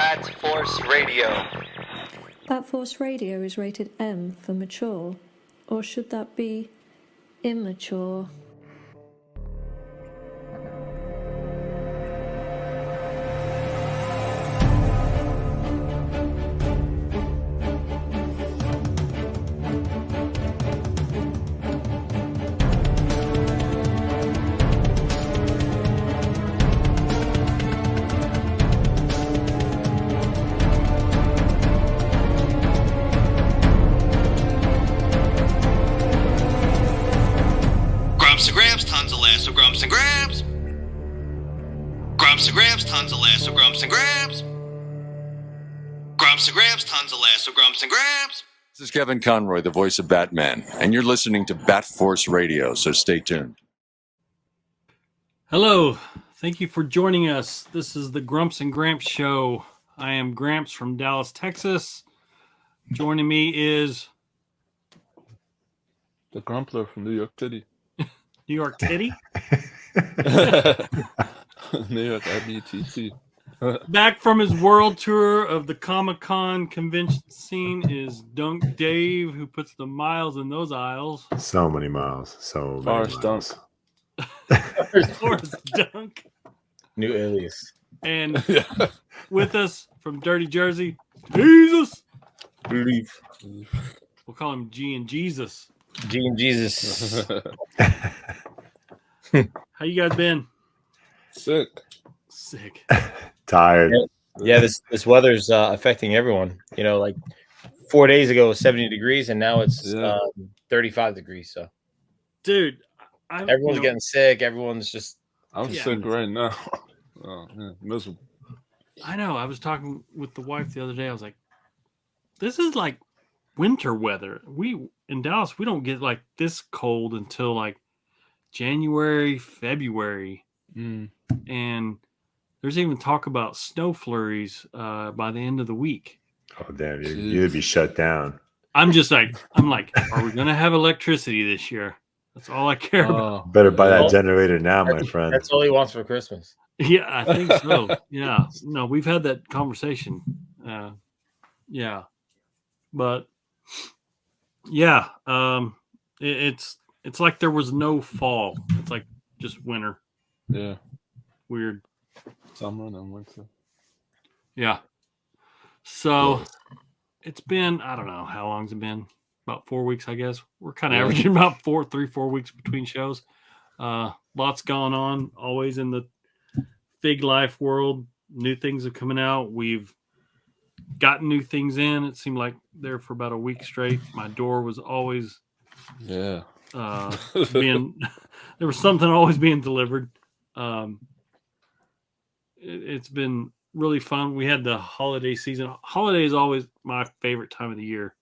Bat Force Radio. Bat Force Radio is rated M for mature, or should that be immature? Grumps and Gramps, tons of laughs, so Grumps and Gramps. Grumps and Gramps, tons of laughs, so Grumps and Gramps. Grumps and Gramps, tons of laughs, so Grumps and Gramps. This is Kevin Conroy, the voice of Batman, and you're listening to Bat Force Radio, so stay tuned. Hello, thank you for joining us. This is the Grumps and Gramps show. I am Gramps from Dallas, Texas. Joining me is the Grumpler from New York City. New York City? New York IBTC. Back from his world tour of the Comic-Con convention scene is Dunk Dave, who puts the miles in those aisles. So many miles. So many Forrest miles. Forrest Dunk. New alias. And with us from Dirty Jersey, Teezus. Belief. We'll call him G and Jesus. G and Jesus. How you guys been? Sick. Tired. Yeah, this weather's affecting everyone. You know, like 4 days ago it was 70 degrees, and now it's 35 degrees. So, dude, everyone's getting sick. Everyone's just. I'm sick right now. Oh, man, miserable. I know. I was talking with the wife the other day. I was like, "This is like winter weather. We in Dallas, we don't get like this cold until like January, February, and there's even talk about snow flurries by the end of the week." Oh damn! You'd be shut down. I'm like, are we gonna have electricity this year? That's all I care about. Better buy that generator now, my friend. That's all he wants for Christmas. Yeah, I think so. Yeah, no, we've had that conversation. Yeah, but yeah, it's like there was no fall. It's like just winter. Yeah, weird. Summer and winter. Yeah. So it's been, I don't know how long's it been. About 4 weeks, I guess. We're kind of averaging about 4 weeks between shows. Lots going on. Always in the Fig Life world. New things are coming out. We've gotten new things in. It seemed like there for about a week straight. My door was always there was something always being delivered. It's been really fun. We had the holiday season. Holiday is always my favorite time of the year.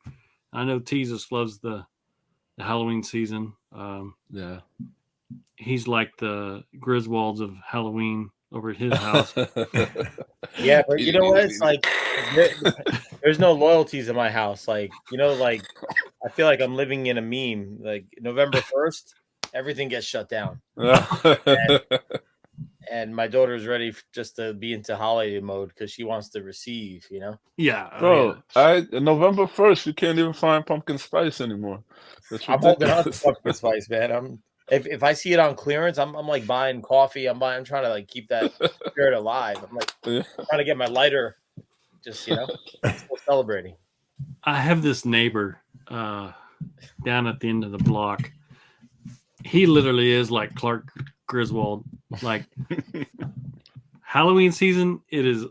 I know Teezus loves the Halloween season. He's like the Griswolds of Halloween over at his house. Yeah, but you know what? It's like there's no loyalties in my house. Like, you know, like I feel like I'm living in a meme. Like November 1st, everything gets shut down. And my daughter's ready just to be into holiday mode because she wants to receive, you know? Yeah. Bro, November 1st, you can't even find pumpkin spice anymore. I'm holding on to pumpkin spice, man. If I see it on clearance, I'm like buying coffee. I'm trying to like keep that spirit alive. I'm like trying to get my lighter, just, you know, still celebrating. I have this neighbor down at the end of the block. He literally is like Clark Griswold. Like Halloween season, it is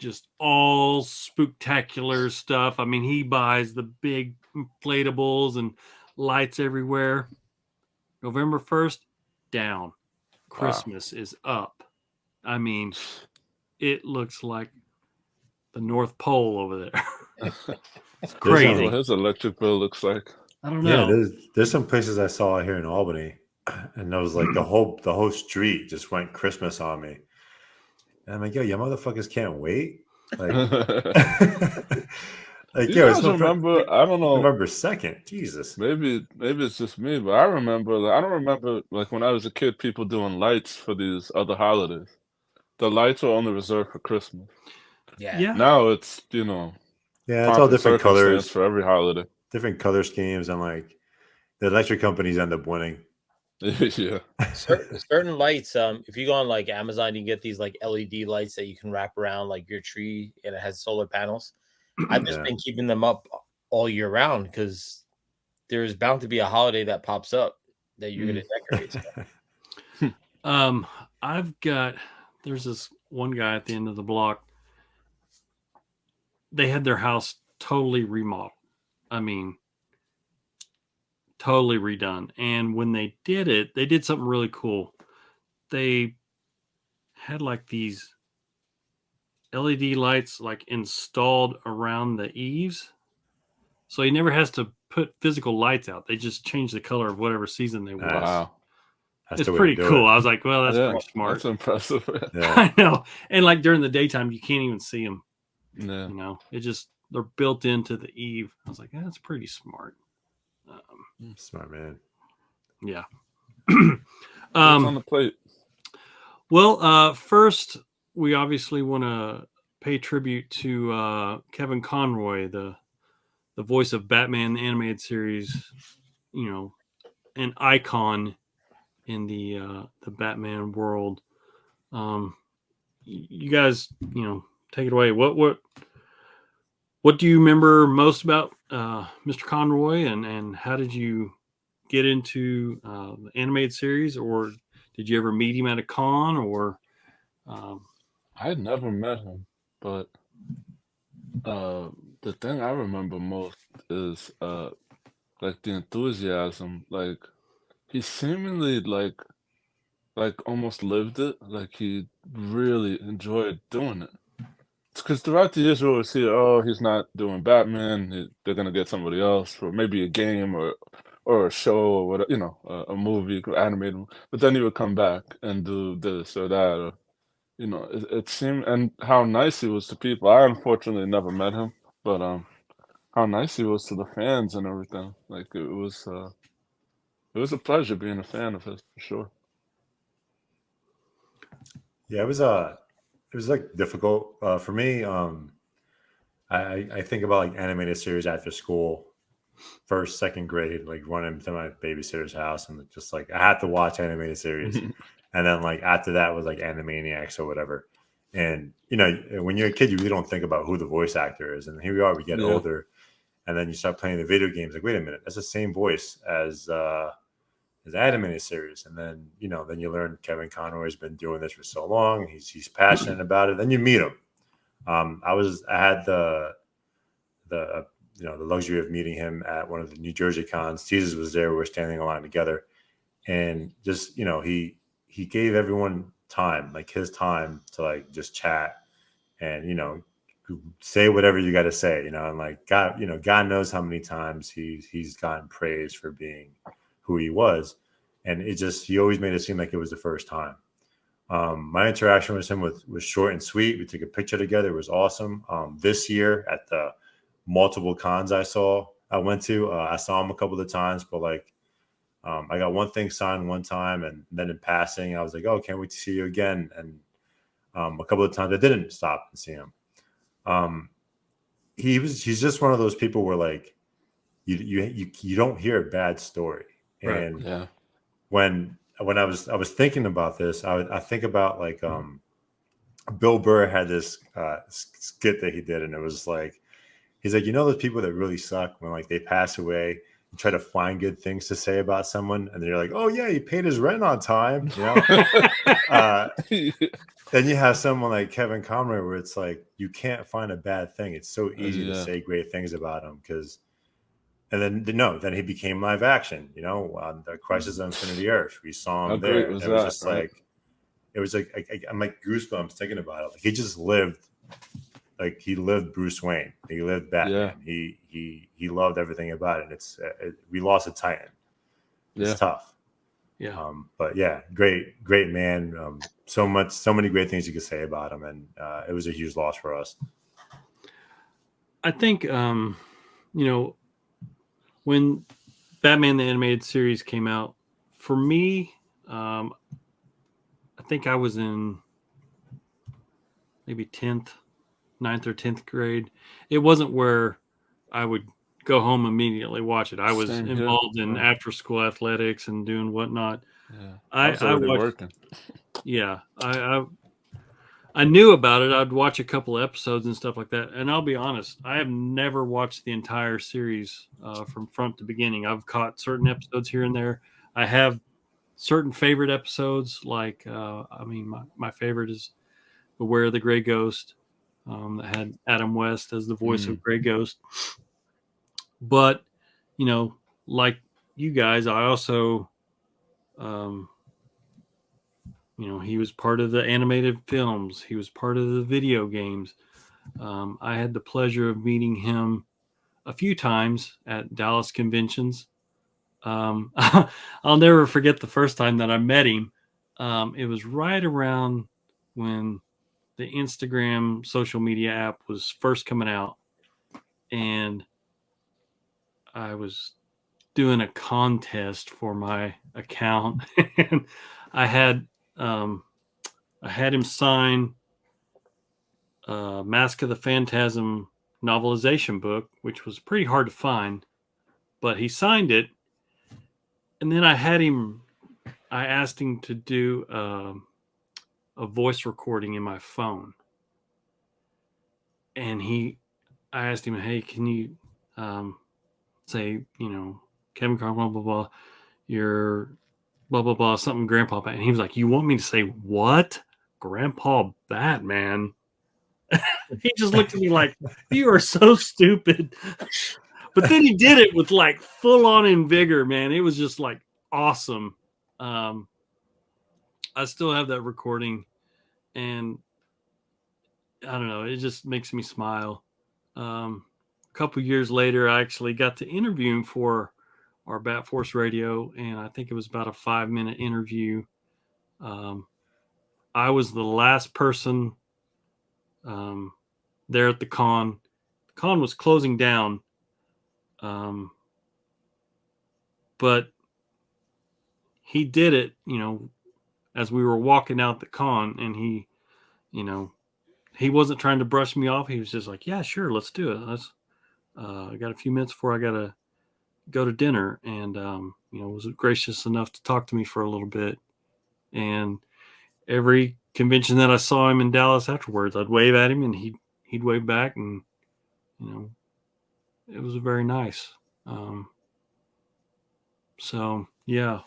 just all spooktacular stuff. I mean, he buys the big inflatables and lights everywhere. November 1st, down. Christmas is up. I mean, it looks like the North Pole over there. It's crazy. What his electric bill looks like. I don't know. Yeah, there's some places I saw here in Albany, and there was like the whole street just went Christmas on me. And I'm like, yo, you motherfuckers can't wait. Like, like you guys remember? I don't know. November 2nd. Jesus. Maybe it's just me, but I remember. I don't remember like when I was a kid, people doing lights for these other holidays. The lights were only reserved for Christmas. Yeah. Now it's Yeah, it's pomp all and different circumstance colors, for every holiday. different color schemes, and like the electric companies end up winning. Yeah. Certain lights, if you go on like Amazon, you get these like LED lights that you can wrap around like your tree, and it has solar panels. I've just Yeah. been keeping them up all year round because there's bound to be a holiday that pops up that you're going to decorate. There's this one guy at the end of the block. They had their house totally remodeled. I mean, totally redone. And when they did it, they did something really cool. They had like these LED lights like installed around the eaves. So he never has to put physical lights out. They just change the color of whatever season they want. Wow. That's It's the way pretty to do cool. it. I was like, well, that's Yeah, pretty smart. That's impressive. Yeah. I know. And like during the daytime, you can't even see them. Yeah. You know, they're built into the eave. I was like, that's pretty smart. Smart man. Yeah. What's on the plate? Well, first, we obviously want to pay tribute to Kevin Conroy, the voice of Batman, the animated series, you know, an icon in the Batman world. You guys, you know, take it away. What do you remember most about Mr. Conroy, and how did you get into the animated series, or did you ever meet him at a con, or I had never met him, but the thing I remember most is like the enthusiasm. Like he seemingly like almost lived it. Like he really enjoyed doing it. Because throughout the years we always see, oh, he's not doing Batman. They're gonna get somebody else for maybe a game or a show or whatever, you know, a movie, animated. But then he would come back and do this or that, or you know, it seemed, and how nice he was to people. I unfortunately never met him, but how nice he was to the fans and everything. Like it was a pleasure being a fan of his for sure. Yeah, it was like difficult for me. I think about like animated series after school, first, second grade, like running to my babysitter's house and just like I had to watch animated series. And then like after that was like Animaniacs or whatever. And you know, when you're a kid, you really don't think about who the voice actor is. And here we are, we get older, and then you start playing the video games. Like, wait a minute, that's the same voice as animated series. And then you know, then you learn Kevin Conroy's been doing this for so long. He's passionate about it. Then you meet him. I had the you know, the luxury of meeting him at one of the New Jersey cons. Teezus was there. We were standing in line together, and just, you know, he gave everyone time, like his time to like just chat and, you know, say whatever you got to say, you know, and like God, you know, God knows how many times he's gotten praise for being who he was, and he always made it seem like it was the first time. My interaction with him was short and sweet. We took a picture together. It was awesome. This year at the multiple cons I went to, I saw him a couple of times, but like, I got one thing signed one time, and then in passing, I was like, "Oh, can't wait to see you again." And a couple of times I didn't stop and see him. He's just one of those people where like you don't hear a bad story. Right. And Yeah. when I was thinking about this, I think about like Bill Burr had this skit that he did, and it was like, he's like, you know, those people that really suck when like they pass away, you try to find good things to say about someone, and they're like, oh yeah, he paid his rent on time, you know. Then you have someone like Kevin Conroy where it's like you can't find a bad thing. It's so easy to say great things about him then he became live action, you know, on the Crisis on Infinity Earth. We saw him there. It was just right? Like, it was like I'm like goosebumps thinking about it. Like, he just lived. Like, he lived Bruce Wayne. He lived Batman. Yeah. He loved everything about it. We lost a Titan. It's tough. Yeah. But yeah, great man. So many great things you could say about him, and it was a huge loss for us. I think, you know, when Batman the Animated Series came out, for me, I think I was in maybe 10th 9th or 10th grade. It wasn't where I would go home immediately watch it. I was Same here. involved in Right. after school athletics and doing whatnot. Yeah. I was already working. Yeah, I knew about it. I'd watch a couple of episodes and stuff like that. And I'll be honest, I have never watched the entire series from front to beginning. I've caught certain episodes here and there. I have certain favorite episodes, like my favorite is Beware the Grey Ghost, that had Adam West as the voice of Grey Ghost. But, like you guys, I also, he was part of the animated films. He was part of the video games. I had the pleasure of meeting him a few times at Dallas conventions. I'll never forget the first time that I met him. It was right around when the Instagram social media app was first coming out, and I was doing a contest for my account, and I had him sign Mask of the Phantasm novelization book, which was pretty hard to find, but he signed it. And then I asked him to do a voice recording in my phone. And I asked him, hey, can you say, Kevin Conroy, blah, blah, blah, you're blah, blah, blah, something Grandpa Batman. And he was like, you want me to say what? Grandpa Batman? He just looked at me like, you are so stupid. But then he did it with like full on in vigor, man. It was just like awesome. I still have that recording, and I don't know, it just makes me smile. A couple years later, I actually got to interview him for our Bat Force Radio, and I think it was about a 5-minute interview. I was the last person there at the con. The con was closing down. But he did it, as we were walking out the con, and he wasn't trying to brush me off. He was just like, yeah, sure, let's do it. I got a few minutes before I got to go to dinner, and, was gracious enough to talk to me for a little bit. And every convention that I saw him in Dallas afterwards, I'd wave at him and he'd wave back, and, it was very nice. So yeah.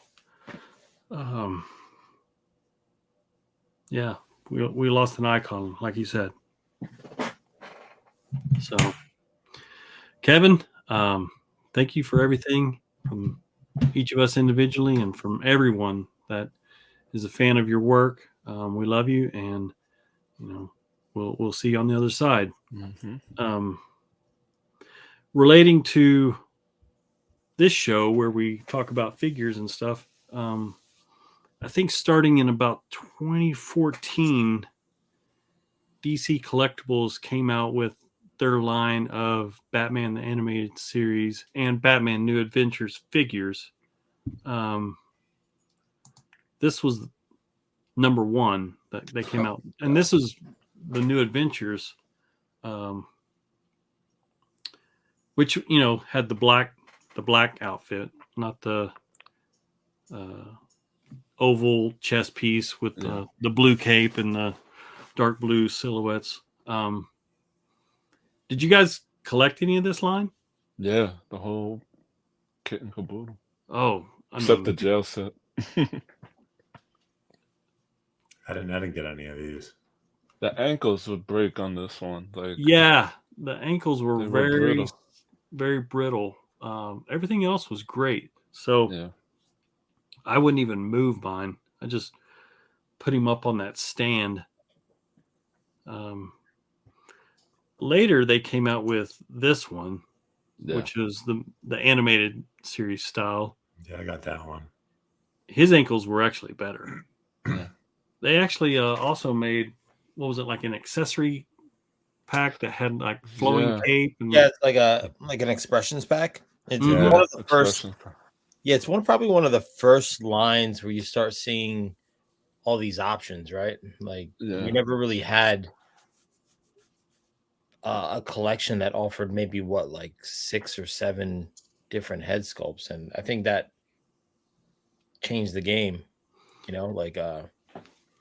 Yeah, we lost an icon, like you said. So Kevin, thank you for everything from each of us individually and from everyone that is a fan of your work. We love you, and we'll see you on the other side. Mm-hmm. Relating to this show where we talk about figures and stuff, I think starting in about 2014, DC Collectibles came out with their line of Batman the Animated Series and Batman New Adventures figures. This was number one that they came out, and this is the New Adventures, which had the black outfit, not the oval chest piece with the blue cape and the dark blue silhouettes. Did you guys collect any of this line? Yeah, the whole kit and caboodle. Oh, except the jail set. I didn't get any of these. The ankles would break on this one. Yeah, the ankles were very brittle. Very brittle. Everything else was great. So yeah. I wouldn't even move mine. I just put him up on that stand. Later, they came out with this one, which was the animated series style. Yeah, I got that one. His ankles were actually better. They actually also made, what was it, like an accessory pack that had like flowing cape? And it's like an expressions pack. It's one of the first. Yeah, it's probably one of the first lines where you start seeing all these options, right? Like we never really had a collection that offered maybe like 6 or 7 different head sculpts, and I think that changed the game. You know, like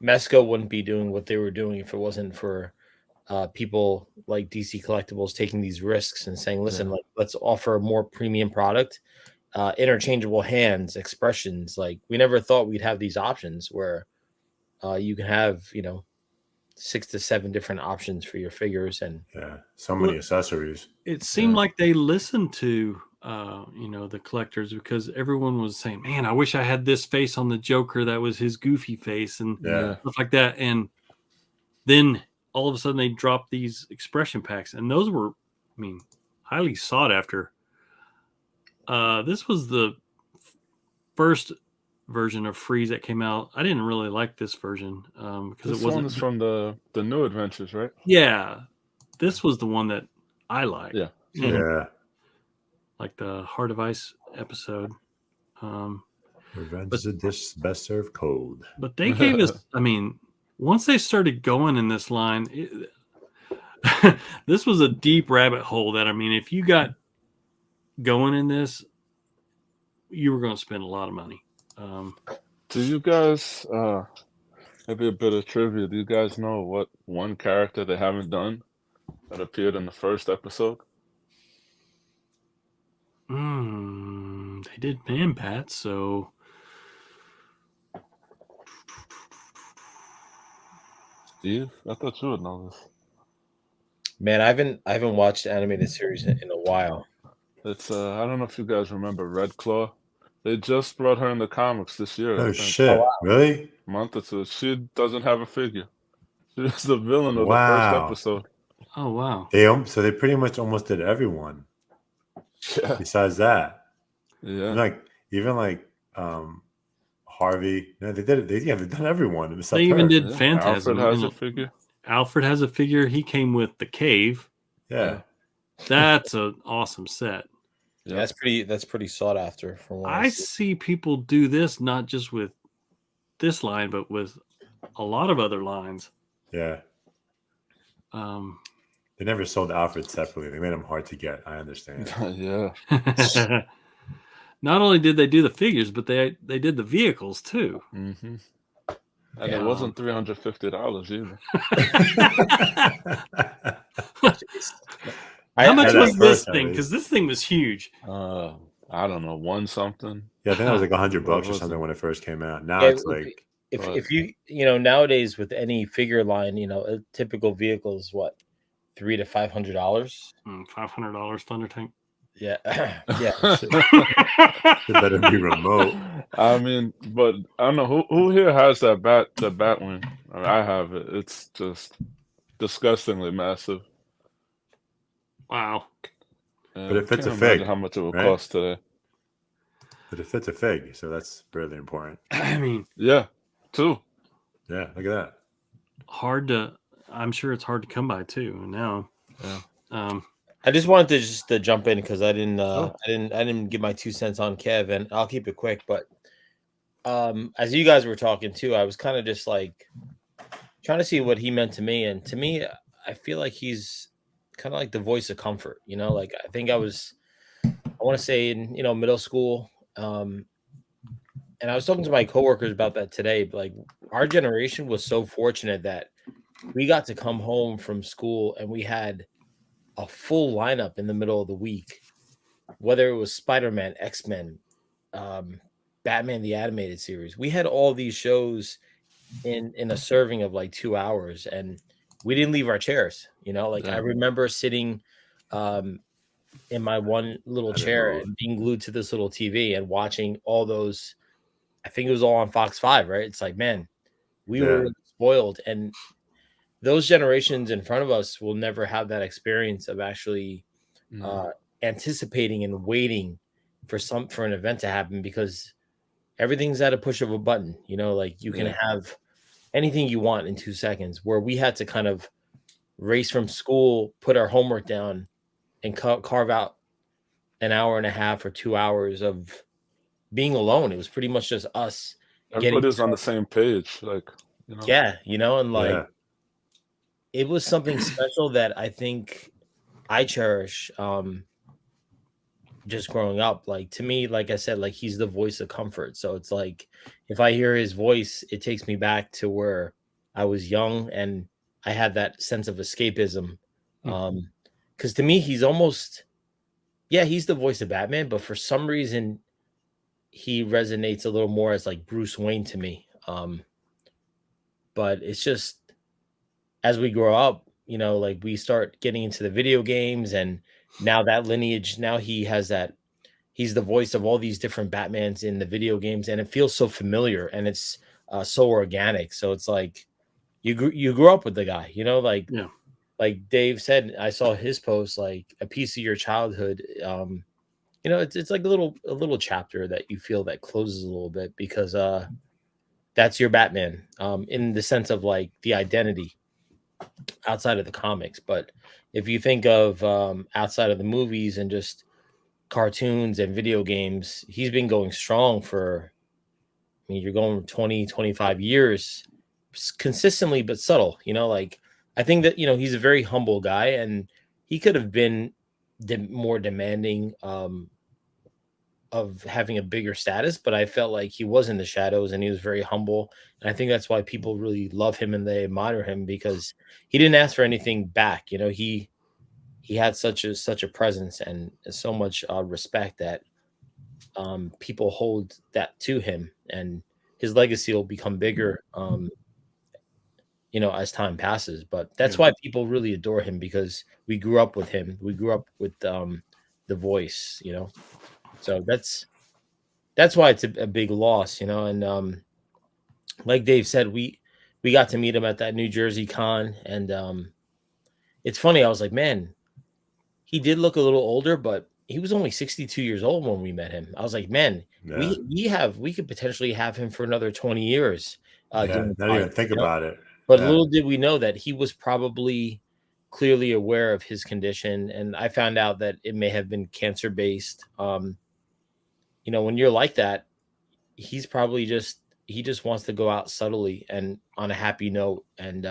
Mesco wouldn't be doing what they were doing if it wasn't for people like DC Collectibles taking these risks and saying, "Listen, like let's offer a more premium product, interchangeable hands, expressions." Like we never thought we'd have these options where you can have 6 to 7 different options for your figures, and so many accessories. It seemed like they listened to the collectors, because everyone was saying, "Man, I wish I had this face on the Joker that was his goofy face," and stuff like that. And then all of a sudden they dropped these expression packs, and those were, highly sought after. This was the first version of Freeze that came out. I didn't really like this version because This it wasn't one is from the New Adventures, right? Yeah, this was the one that I liked. Yeah. Like the Heart of Ice episode. Revenge is a dish best served cold. But they gave us, once they started going in this line, this was a deep rabbit hole that, if you got going in this, you were going to spend a lot of money. Do you guys, maybe a bit of trivia, do you guys know what one character they haven't done that appeared in the first episode? They did Man Bat, so Steve, I thought you would know this. Man, I haven't watched the animated series in a while. It's I don't know if you guys remember Red Claw. They just brought her in the comics this year. Oh shit! Really? A month or two. She doesn't have a figure. She's the villain of the first episode. Oh wow! So they pretty much almost did everyone. Yeah. Besides that, yeah. Even Harvey. No, they did it. They've done everyone. They even did Phantasm. Alfred has a figure. Alfred has a figure. He came with the Cave. Yeah. That's an awesome set. Yeah, that's pretty sought after. From what I see people do this not just with this line, but with a lot of other lines. Yeah. They never sold Alfred separately. They made him hard to get. I understand. Yeah. Not only did they do the figures, but they did the vehicles too. Mm-hmm. And it wasn't $350 either. How much was this thing? Because this thing was huge. I don't know, one something. Yeah, I think it was like $100 or something when it first came out. Now it's like if you nowadays with any figure line, a typical vehicle is what, $300 to $500. $500 Thunder Tank. Yeah, yeah. It better be remote. But I don't know who here has the Batwing. I have it. It's just disgustingly massive. Wow. But it fits a fig. How much it would cost today? But it fits a fig, so that's really important. Yeah, too. Yeah, look at that. I'm sure it's hard to come by too now. Yeah. I just wanted to jump in because I didn't give my 2 cents on Kev, and I'll keep it quick. But as you guys were talking too, I was kind of just like trying to see what he meant to me, and to me, I feel like he's kind of like the voice of comfort. Like I think I want to say in middle school, and I was talking to my coworkers about that today. But like our generation was so fortunate that we got to come home from school and we had a full lineup in the middle of the week, whether it was Spider-Man, X-Men, Batman the Animated Series. We had all these shows in a serving of like 2 hours, and we didn't leave our chairs. I remember sitting in my one little chair and being glued to this little TV and watching all those. I think it was all on Fox 5, right? It's like, man, we were spoiled, and those generations in front of us will never have that experience of actually anticipating and waiting for an event to happen, because everything's at a push of a button. Like you can have anything you want in 2 seconds, where we had to kind of race from school, put our homework down, and carve out an hour and a half or 2 hours of being alone. It was pretty much just us. Everybody's on the same page, and it was something special that I think I cherish. Just growing up, like to me, like I said, like he's the voice of comfort. So it's like if I hear his voice, it takes me back to where I was young and I had that sense of escapism. Because to me, he's almost, yeah, he's the voice of Batman, but for some reason, he resonates a little more as like Bruce Wayne to me. But it's just as we grow up, you know, like we start getting into the video games and now that lineage, now he has that he's the voice of all these different Batmans in the video games, and it feels so familiar and it's so organic. So it's like you grew up with the guy, you know, Yeah. like Dave said. I saw his post, like a piece of your childhood. You know, it's like a little chapter that you feel that closes a little bit because that's your Batman in the sense of like the identity outside of the comics. But if you think of outside of the movies and just cartoons and video games, he's been going strong for, I mean, you're going 20, 25 years consistently, but subtle, you know, like I think that, you know, he's a very humble guy and he could have been more demanding of having a bigger status, but I felt like he was in the shadows and he was very humble. And I think that's why people really love him and they admire him because he didn't ask for anything back. You know, he had such a presence and so much respect that people hold that to him, and his legacy will become bigger, you know, as time passes. But that's Yeah. why people really adore him because we grew up with him. We grew up with the voice, you know. So that's why it's a big loss, you know. And like Dave said, we got to meet him at that New Jersey con, and it's funny. I was like, man, he did look a little older, but he was only 62 years old when we met him. I was like, man, Yeah. we could potentially have him for another 20 years Yeah. doing Not even fine, think you know? about it. But Yeah. little did we know that he was probably clearly aware of his condition, and I found out that it may have been cancer based. You know, when you're like that, he's probably just he just wants to go out subtly and on a happy note. And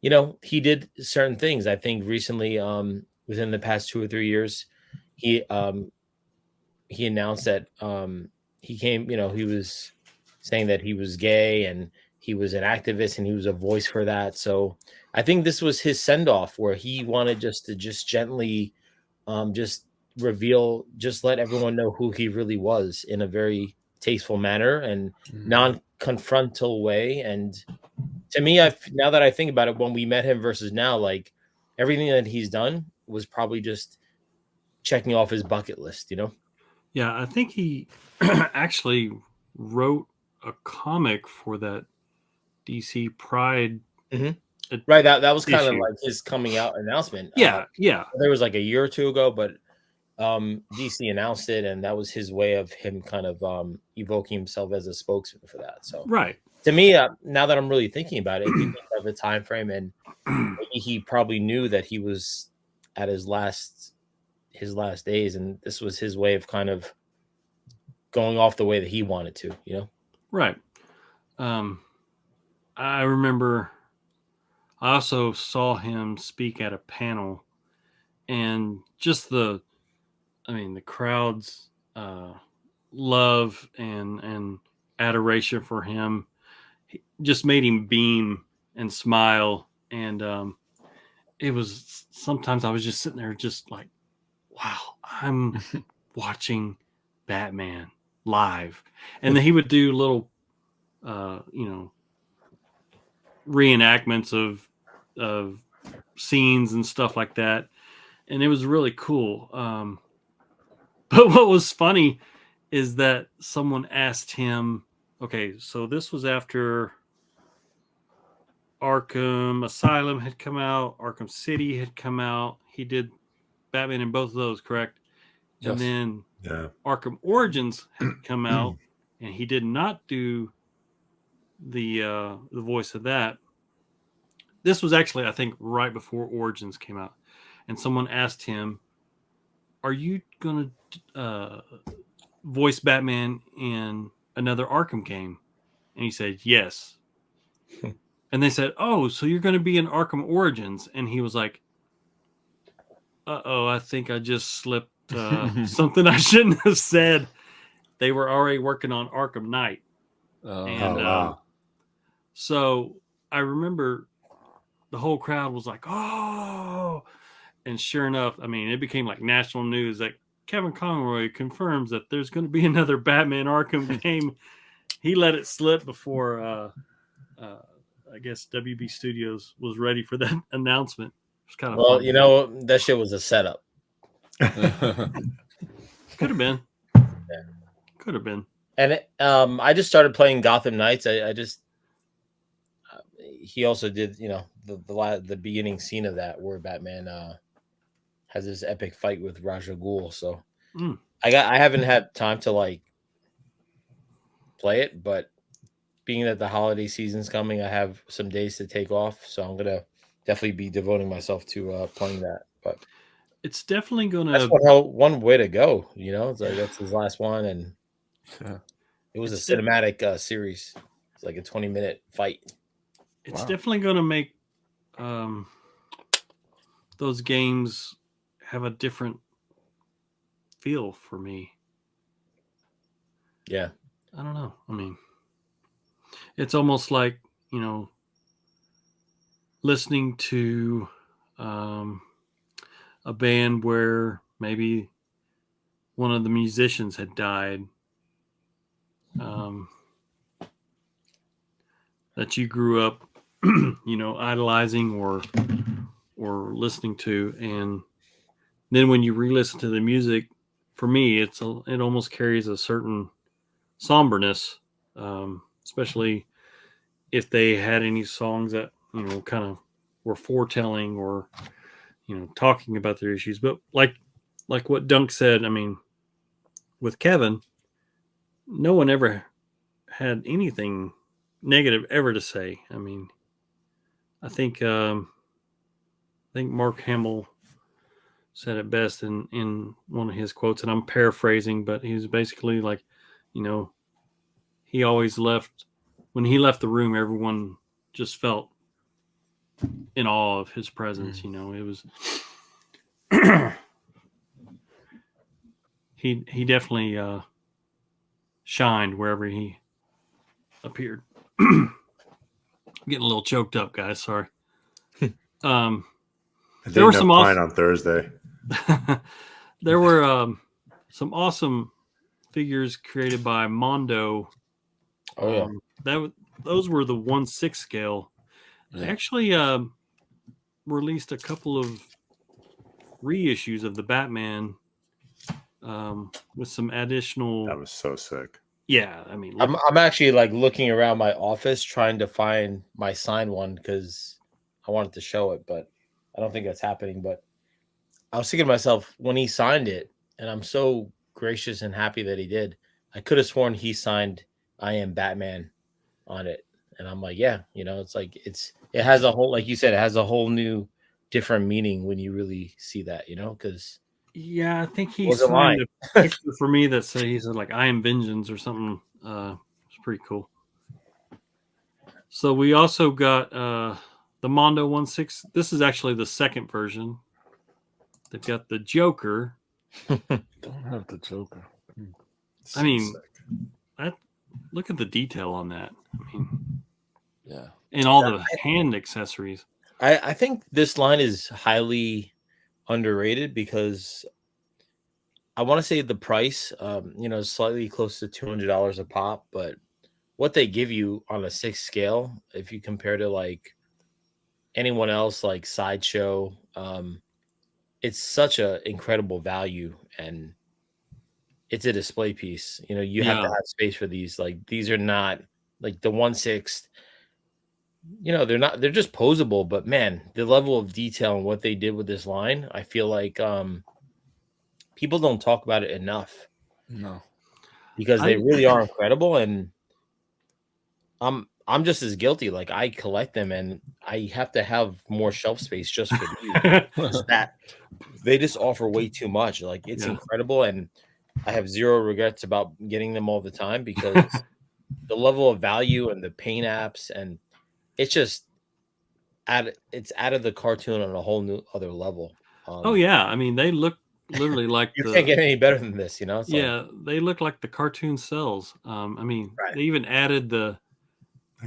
you know, he did certain things. I think recently, within the past 2 or 3 years, he he announced that he came, you know, he was saying that he was gay and he was an activist and he was a voice for that. So I think this was his send off where he wanted just to just gently just reveal, just let everyone know who he really was in a very tasteful manner and non-confrontal way. And to me, now that I think about it, when we met him versus now, like everything that he's done was probably just checking off his bucket list, you know? Yeah, I think he actually wrote a comic for that DC Pride Right. That was kind of issue. like his coming out announcement. Yeah, yeah, There was like a year or two ago, but DC announced it, and that was his way of him kind of evoking himself as a spokesman for that. So right. to me, now that I'm really thinking about it, if you think of the time frame, and maybe he probably knew that he was at his last days, and this was his way of kind of going off the way that he wanted to, you know? Right. I remember I also saw him speak at a panel and just the crowd's love and adoration for him just made him beam and smile. And it was sometimes I was just sitting there just like, wow, I'm watching Batman live. And then he would do little reenactments of scenes and stuff like that, and it was really cool. But what was funny is that someone asked him, okay, so this was after Arkham Asylum had come out, Arkham City had come out. He did Batman in both of those, correct? Yes. And then Yeah. Arkham Origins had come out, and he did not do the voice of that. This was actually, I think, right before Origins came out, and someone asked him, "Are you going to voice Batman in another Arkham game?" And he said, "Yes." And they said, "Oh, so you're going to be in Arkham Origins?" And he was like, "Uh-oh, I think I just slipped something I shouldn't have said." They were already working on Arkham Knight. And wow. so I remember the whole crowd was like, "Oh!" And sure enough, I mean, it became like national news that Kevin Conroy confirms that there's going to be another Batman Arkham game. He let it slip before, I guess, WB Studios was ready for that announcement. It was kind of Well, fun. you know, that shit was a setup. Could have been. Could have been. And I just started playing Gotham Knights. I just he also did, you know, the beginning scene of that where Batman has this epic fight with Ra's al Ghul. So I haven't had time to like play it, but being that the holiday season's coming, I have some days to take off, so I'm gonna definitely be devoting myself to playing that. But it's definitely gonna. That's one way to go. You know, it's like that's his last one, and it was a cinematic series. It's like a 20-minute fight. It's definitely gonna make those games have a different feel for me. Yeah, I don't know. I mean, it's almost like, you know, listening to a band where maybe one of the musicians had died, that you grew up, you know, idolizing or listening to, and then when you re-listen to the music, for me, it almost carries a certain somberness, especially if they had any songs that, you know, kind of were foretelling or, you know, talking about their issues. But like what Dunk said, I mean, with Kevin, no one ever had anything negative ever to say. I mean, I think Mark Hamill said it best in one of his quotes, and I'm paraphrasing, but he was basically like, you know, he always when he left the room, everyone just felt in awe of his presence. You know, it was he definitely shined wherever he appeared. Getting a little choked up, guys. Sorry. There were some awesome on Thursday. There were some awesome figures created by Mondo. Oh yeah, those were the 1/6 scale. They actually released a couple of reissues of the Batman with some additional. That was so sick. Yeah, I mean, I'm actually like looking around my office trying to find my signed one because I wanted to show it, but I don't think that's happening. But I was thinking to myself when he signed it, and I'm so gracious and happy that he did. I could have sworn he signed "I Am Batman" on it, and I'm like, yeah, you know, it's like it has a whole, like you said, it has a whole new, different meaning when you really see that, you know, because. Yeah, I think he signed a picture for me that said he said like "I am vengeance" or something. It's pretty cool. So we also got the Mondo 1/6. This is actually the second version. They've got the Joker. Don't have the Joker. I mean, look at the detail on that. I mean, yeah, and all the hand accessories. I think this line is highly underrated because I want to say the price, you know, is slightly close to $200 a pop, but what they give you on a 6 scale, if you compare to like anyone else, like Sideshow, it's such an incredible value, and it's a display piece. You know, you have to have space for these. Like these are not like the 1/6. You know, they're just posable, but man, the level of detail and what they did with this line, I feel like people don't talk about it enough. No, because they really are incredible, and I'm just as guilty. Like I collect them, and I have to have more shelf space just for these. That they just offer way too much. Like it's incredible, and I have zero regrets about getting them all the time because the level of value and the paint apps and it's just it's out of the cartoon on a whole new other level. Oh yeah, I mean they look literally like You can't get any better than this, you know. It's yeah, they look like the cartoon cells. I mean, Right. they even added the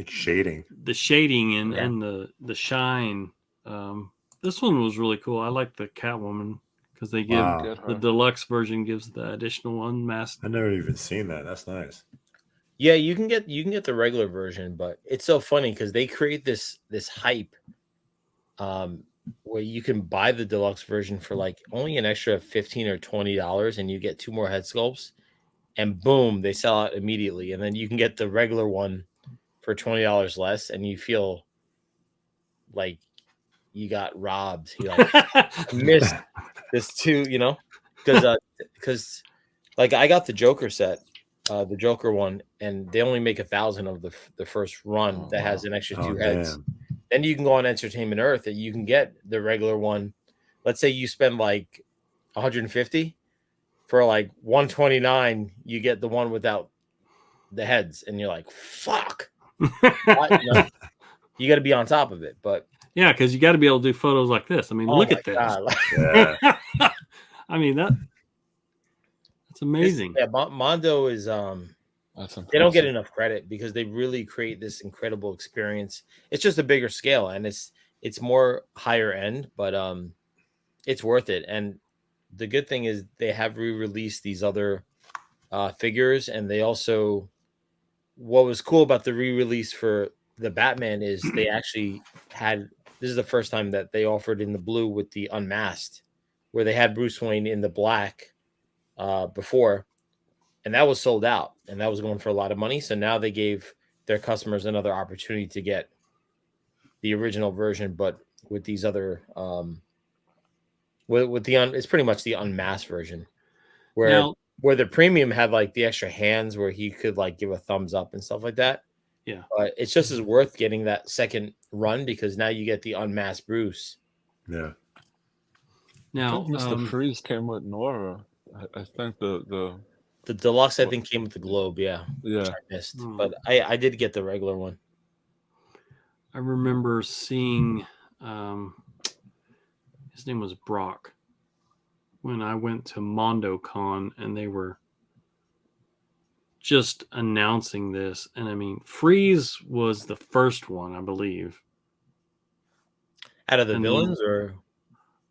shading and Yeah. and the shine. This one was really cool. I like the Catwoman because they give Wow. Get the her. deluxe version gives the additional unmasked. I've never even seen that. That's nice. Yeah, you can get the regular version, but it's so funny because they create this hype, where you can buy the deluxe version for like only an extra $15 or $20, and you get 2 more head sculpts, and boom, they sell out immediately. And then you can get the regular one for $20 less, and you feel like you got robbed. You like missed this too, you know, because like I got the Joker set, the Joker one, and they only make 1,000 of the first run that has an extra 2 heads. Damn. Then you can go on Entertainment Earth and you can get the regular one. Let's say you spend like 150 for like 129, you get the one without the heads, and you're like, fuck. You got to be on top of it. But yeah, because you got to be able to do photos like this. I mean, look at this. Yeah. I mean that's amazing. Yeah, Mondo is That's they don't get impressive. enough credit because they really create this incredible experience. It's just a bigger scale and it's more higher end, but it's worth it. And the good thing is they have re-released these other figures, and they also, what was cool about the re-release for the Batman is they actually had, this is the first time that they offered in the blue with the unmasked, where they had Bruce Wayne in the black before, and that was sold out, and that was going for a lot of money. So now they gave their customers another opportunity to get the original version, but with these other with the it's pretty much the unmasked version, where Now, where the premium had like the extra hands where he could like give a thumbs up and stuff like that. yeah. But it's just as worth getting that second run because now you get the unmasked Bruce. Yeah. Now, Mr. Freeze came with Nora. I think the deluxe I think came with the globe, yeah. yeah. Which I missed, but I did get the regular one. I remember seeing his name was Brock when I went to Mondo Con, and they were just announcing this. And I mean, Freeze was the first one, I believe. Out of the And villains, or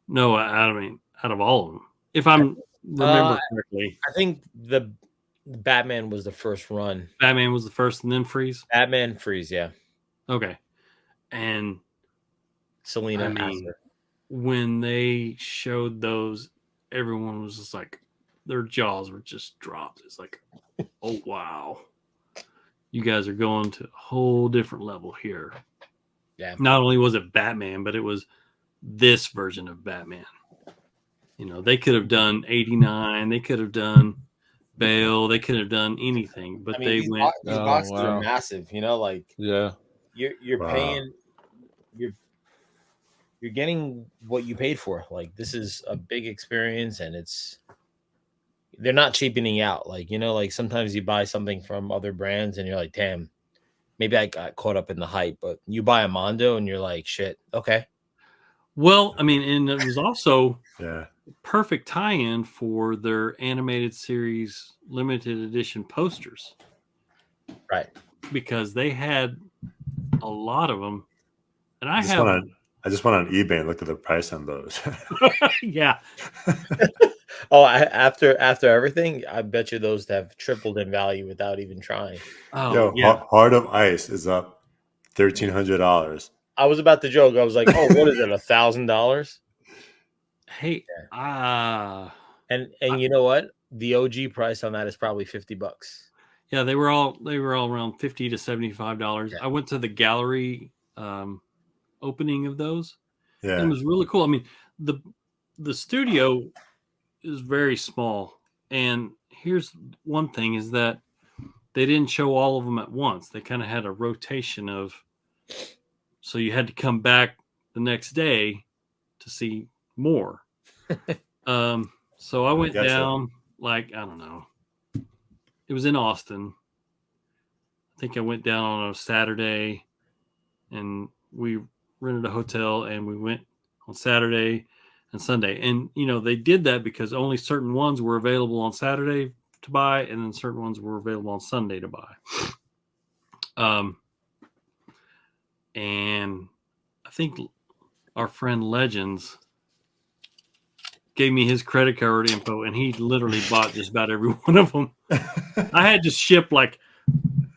no, I mean, out of all of them, if I'm remember correctly, I think the Batman was the first run. Batman was the first, and then Freeze. Batman, Freeze, yeah. Okay, and Selena, I mean, after. when they showed those, everyone was just like, their jaws were just dropped. It's like, oh wow, you guys are going to a whole different level here. Yeah. Not only was it Batman, but it was this version of Batman. You know, they could have done 89, they could have done Bale, they could have done anything, but I mean, they these went. these boxes are massive. You know, like yeah, you're Wow. paying, you're getting what you paid for. Like this is a big experience, and they're not cheapening out. Like, you know, like sometimes you buy something from other brands and you're like, damn, maybe I got caught up in the hype. But you buy a Mondo and you're like, shit, okay. Well, I mean, and it was also Yeah. perfect tie-in for their animated series limited edition posters. Right. Because they had a lot of them. And I just went on eBay and looked at the price on those. yeah. Oh, after everything, I bet you those have tripled in value without even trying. Oh, Yo, yeah. Heart of Ice is up $1,300. I was about to joke. I was like, "Oh, what is it? $1,000?" Hey, and you know what? The OG price on that is probably $50. Yeah, they were all around $50 to $75. Yeah. I went to the gallery opening of those. Yeah. And it was really cool. I mean, the studio is very small, and here's one thing is that they didn't show all of them at once. They kind of had a rotation of, so you had to come back the next day to see more. So I went down like, I don't know, it was in Austin. I think I went down on a Saturday, and we rented a hotel and we went on Saturday and Sunday. And, they did that because only certain ones were available on Saturday to buy, and then certain ones were available on Sunday to buy. And I think our friend Legends gave me his credit card info, and he literally bought just about every one of them. I had to ship like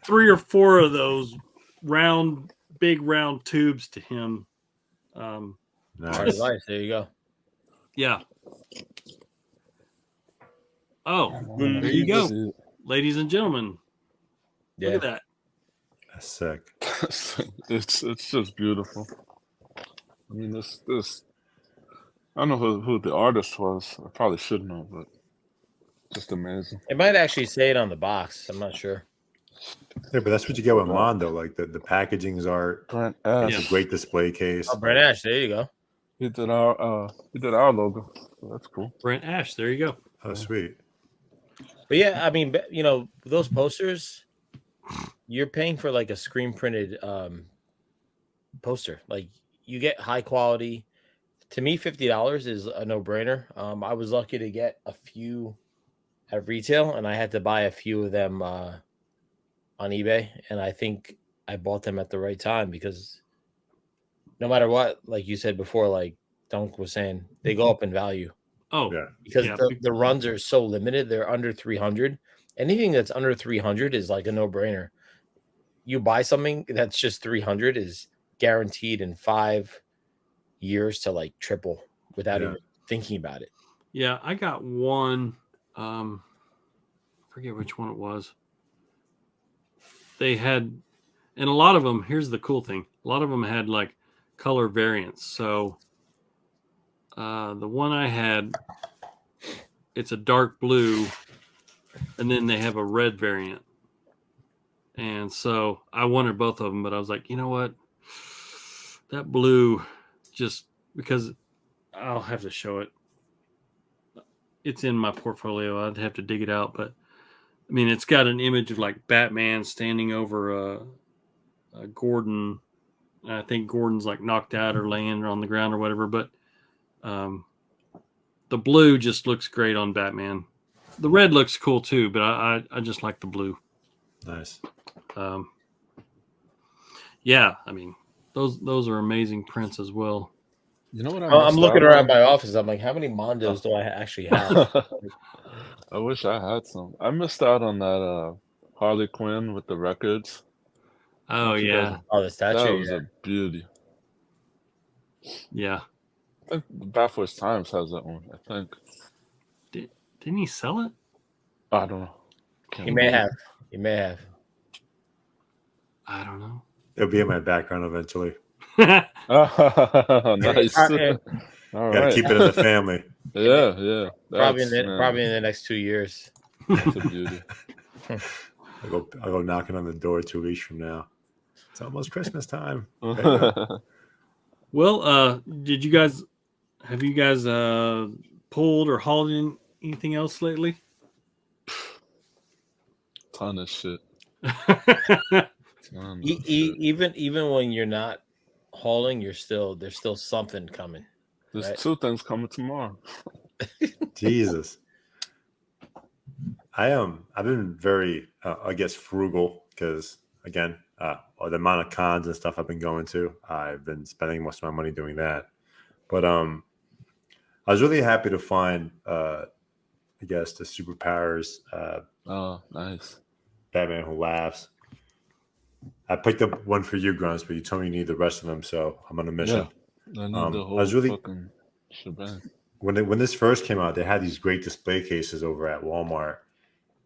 3 or 4 of those big round tubes to him. Nice. There you go. Yeah. Oh, there you go, ladies and gentlemen. Yeah. Look at that. That's sick. It's just beautiful. I mean, this I don't know who the artist was. I probably should know, but just amazing. It might actually say it on the box. I'm not sure. Yeah, but that's what you get with Mondo. Like the packaging is art. Brent Ash. It's a great display case. Oh, Brent Ash. There you go. He did our logo. So that's cool. Brent Ash. There you go. Oh, sweet. But yeah, I mean, those posters, you're paying for like a screen printed poster. Like you get high quality. To me, $50 is a no brainer. I was lucky to get a few at retail, and I had to buy a few of them on eBay. And I think I bought them at the right time because no matter what, like you said before, like Dunk was saying, they go up in value. Oh, yeah. Because the runs are so limited. They're under 300. Anything that's under 300 is like a no brainer. You buy something that's just 300 is guaranteed in 5 years to like triple without even thinking about it. Yeah, I got one. Forget which one it was. They had, and a lot of them. Here's the cool thing: a lot of them had like color variants. So the one I had, it's a dark blue, and then they have a red variant. And so I wanted both of them, but I was like, you know what? That blue, just because I'll have to show it. It's in my portfolio. I'd have to dig it out, but I mean, it's got an image of like Batman standing over a Gordon. I think Gordon's like knocked out or laying on the ground or whatever, but the blue just looks great on Batman. The red looks cool too, but I just like the blue. Nice. Yeah, I mean, those are amazing prints as well. You know what? I'm looking around my office. I'm like, how many Mondos do I actually have? I wish I had some. I missed out on that Harley Quinn with the records. Oh yeah. Oh, the statue. That was a beauty. Yeah. I think Bat Force Times has that one. I think. Didn't he sell it? I don't know. He may have. I don't know. It'll be in my background eventually. Oh, nice. All Gotta keep it in the family. Yeah. Probably in the next 2 years. That's a beauty. I'll go knocking on the door 2 weeks from now. It's almost Christmas time. Well, have you guys pulled or hauled in anything else lately? Ton of shit. Even when you're not hauling, there's still something coming. There's right? 2 things coming tomorrow. Jesus. I've been very, I guess, frugal because, again, the amount of cons and stuff I've been going to, I've been spending most of my money doing that. But I was really happy to find, I guess, the Superpowers. Oh, nice. Batman Who Laughs. I picked up one for you, Grunts, but you told me you need the rest of them, so I'm on a mission. Yeah, I need the whole fucking shebang. When this first came out, they had these great display cases over at Walmart.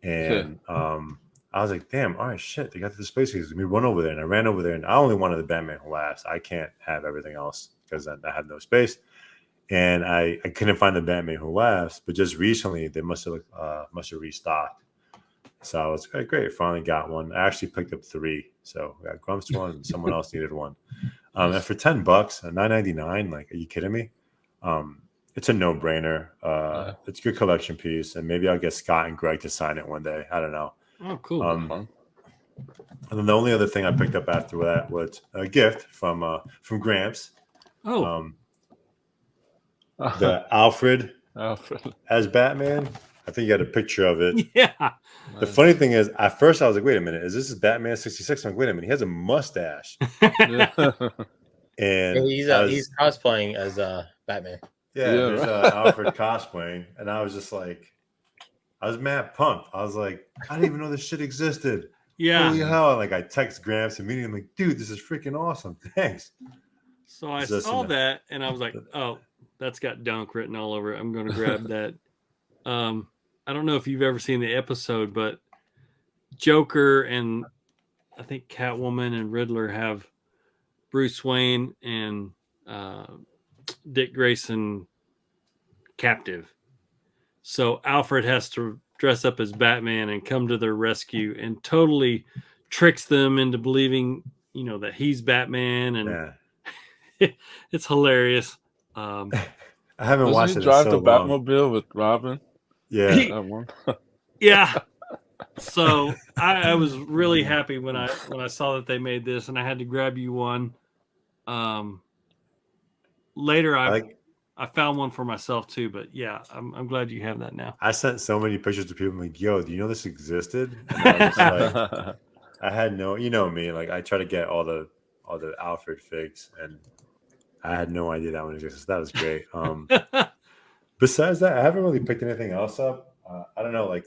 And I was like, damn, all right, shit, they got the display cases. Let me run over there. And I ran over there, and I only wanted the Batman Who Laughs. I can't have everything else because I have no space. And I couldn't find the Batman Who Laughs, but just recently they must have restocked. So I was like, great, finally got one. I actually picked up 3. So I got Grumps one, and someone else needed one. And for $10, $9.99, like, are you kidding me? It's a no-brainer. It's a good collection piece, and maybe I'll get Scott and Greg to sign it one day. I don't know. Oh, cool. And then the only other thing I picked up after that was a gift from Gramps. Oh, The Alfred Alfred. as Batman. I think you got a picture of it. yeah. The funny thing is, at first I was like, wait a minute, is this Batman 66? I'm like, wait a minute, he has a mustache. Yeah. And He's cosplaying as Batman. yeah, Yeah, there's right. Alfred cosplaying. And I was just like, I was mad pumped. I was like, I didn't even know this shit existed. Yeah. Holy hell. And like, I text Gramps immediately. I'm like, dude, this is freaking awesome. Thanks. So I Just saw in that and I was like, oh, that's got Dunk written all over it. I'm going to grab that. I don't know if you've ever seen the episode, but Joker and I think Catwoman and Riddler have Bruce Wayne and Dick Grayson captive. So Alfred has to dress up as Batman and come to their rescue and totally tricks them into believing, that he's Batman. And it's hilarious. I haven't Doesn't watched he it drive in so the long. Batmobile with Robin? Yeah. That one. Yeah. So I was really happy when I saw that they made this, and I had to grab you one. Later, I found one for myself too, but yeah, I'm glad you have that now. I sent so many pictures to people. I'm like, yo, do you know this existed? And I was like, I had no, me, like I try to get all the Alfred figs, and I had no idea that one existed. So that was great. Besides that, I haven't really picked anything else up. I don't know, I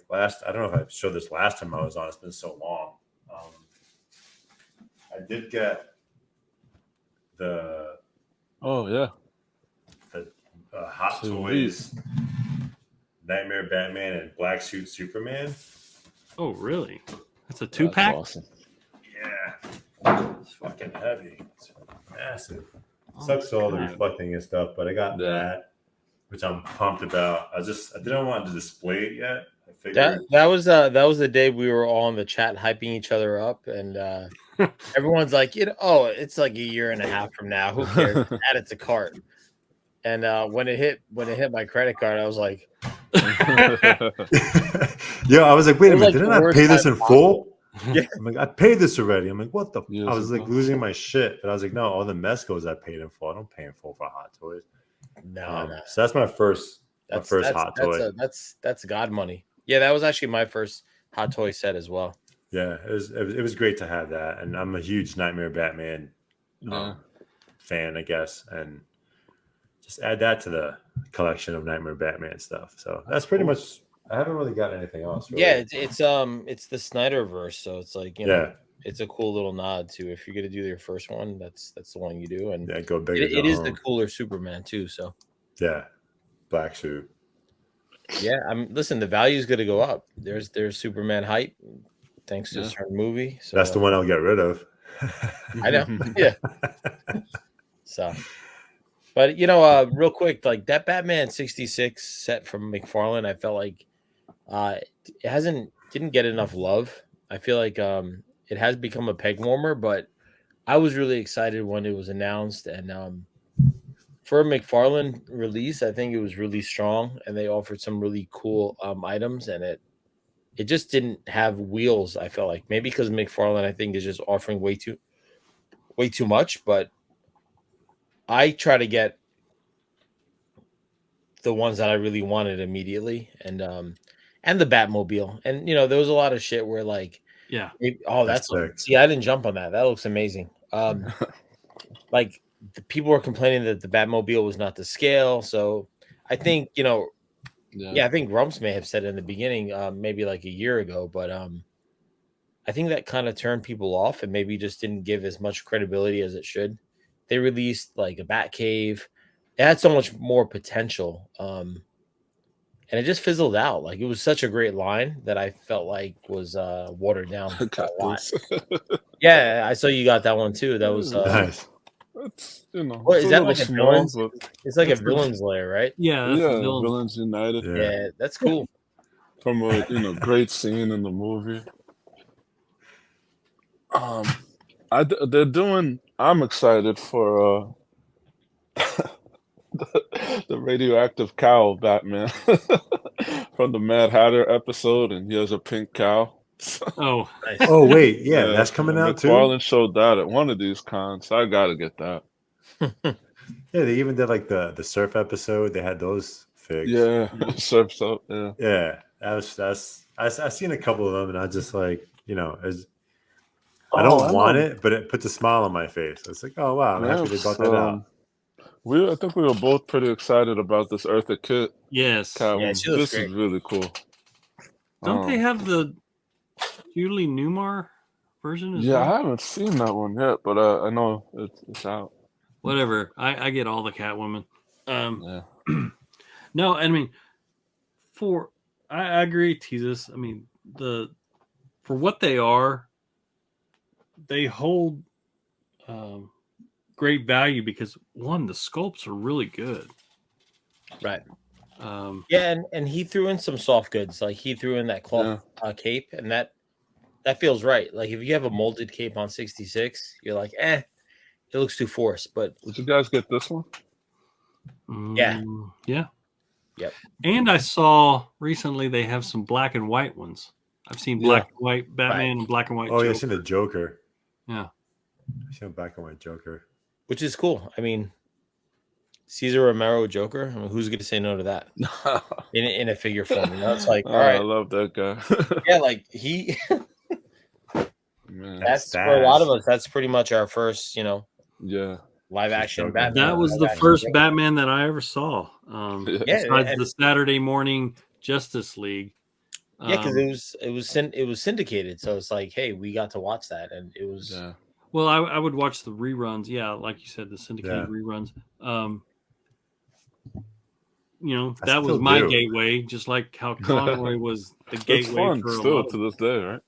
don't know if I showed this last time I was on. It's been so long. I did get the Hot Toys Nightmare Batman and Black Suit Superman. Oh, really? That's a 2-pack? Awesome. Yeah, it's fucking heavy. It's massive. Sucks all the reflecting and stuff, but I got that, which I'm pumped about. I didn't want to display it yet. I figured that was the day we were all in the chat hyping each other up, and everyone's like, it's like a year and a half from now. Who cares? Add it to cart. And when it hit my credit card, I was like, yeah, I was like, wait a minute, like didn't I pay this in full? Yeah. I'm like, I paid this already. I'm like, what the? Years I was like ago. losing my shit, but I was like, no, all the Mescos I paid in full. I don't pay in full for Hot Toys. No. So that's my first That's Hot Toy. That's God money. Yeah, that was actually my first Hot Toy set as well. Yeah, it was great to have that, and I'm a huge Nightmare Batman fan, I guess, and just add that to the collection of Nightmare Batman stuff. So that's pretty much. I haven't really got anything else. Really. Yeah, it's the Snyderverse, so it's like it's a cool little nod to if you're gonna do your first one, that's the one you do, and go big. It is the cooler Superman too. So yeah, black suit. Yeah, listen. The value is going to go up. There's Superman hype, thanks to this movie. So that's the one I'll get rid of. I know. Yeah. So, but real quick, like that Batman 66 set from McFarlane, I felt like it didn't get enough love. I feel like it has become a peg warmer, but I was really excited when it was announced, and for a McFarlane release, I think it was really strong, and they offered some really cool items, and it just didn't have wheels. I felt like maybe because McFarlane, I think, is just offering way too much. But I try to get the ones that I really wanted immediately, and the Batmobile, and there was a lot of shit where like, see, I didn't jump on that. That looks amazing. Like. The people were complaining that the Batmobile was not to scale. So I think, I think GRUMPS may have said in the beginning, maybe like a year ago, but I think that kind of turned people off and maybe just didn't give as much credibility as it should. They released like a Batcave. It had so much more potential. And it just fizzled out. Like it was such a great line that I felt like was watered down a lot. Yeah, I saw you got that one too. That was nice. It's is that like a villain's? It's like a villain's lair, right? Yeah, that's Villains United. Yeah, that's cool. From a great scene in the movie. They're doing. I'm excited for the radioactive cow Batman from the Mad Hatter episode, and he has a pink cow. Oh, Nice. Oh wait, yeah, that's coming out too. McFarlane showed that at one of these cons. I gotta get that. Yeah, they even did like the surf episode. They had those figs. Yeah, surfs up. Yeah, Yeah, I've seen a couple of them, and I just like I Oh, don't I want know. it, but it puts a smile on my face. It's like, oh wow, I'm happy they brought that out. I think we were both pretty excited about this Eartha Kitt yes. Catwoman. Yeah, she looks This is great. really cool. Don't they have the Julie Newmar version as Yeah, I well? haven't seen that one yet, but I know it's out. Whatever. I get all the Catwoman. Yeah. No, I mean, I agree, Teezus. I mean, for what they are, they hold great value because one, the sculpts are really good. Right. Yeah, and he threw in some soft goods. Like he threw in that cloth cape, and that feels right. Like if you have a molded cape on 66, you're like, it looks too forced. But Did you guys get this one? Yeah. Yep. And I saw recently they have some black and white ones. I've seen black and white Batman and black and white. Oh, yeah, I've seen the Joker. Yeah, I've seen a black and white Joker, which is cool. I mean, Cesar Romero Joker. I mean, who's going to say no to that in a figure form? It's like, all right, I love that guy. Yeah, like he. Man, that's for a lot of us. That's pretty much our first, live action Batman. That was the first Batman that I ever saw. Besides the Saturday morning Justice League. Yeah, because it was syndicated, so it's like, hey, we got to watch that, and it was. Yeah. Well, I would watch the reruns. Yeah, like you said, the syndicated reruns. That was my gateway, just like how Conroy was the gateway. It's fun for still to this day, right?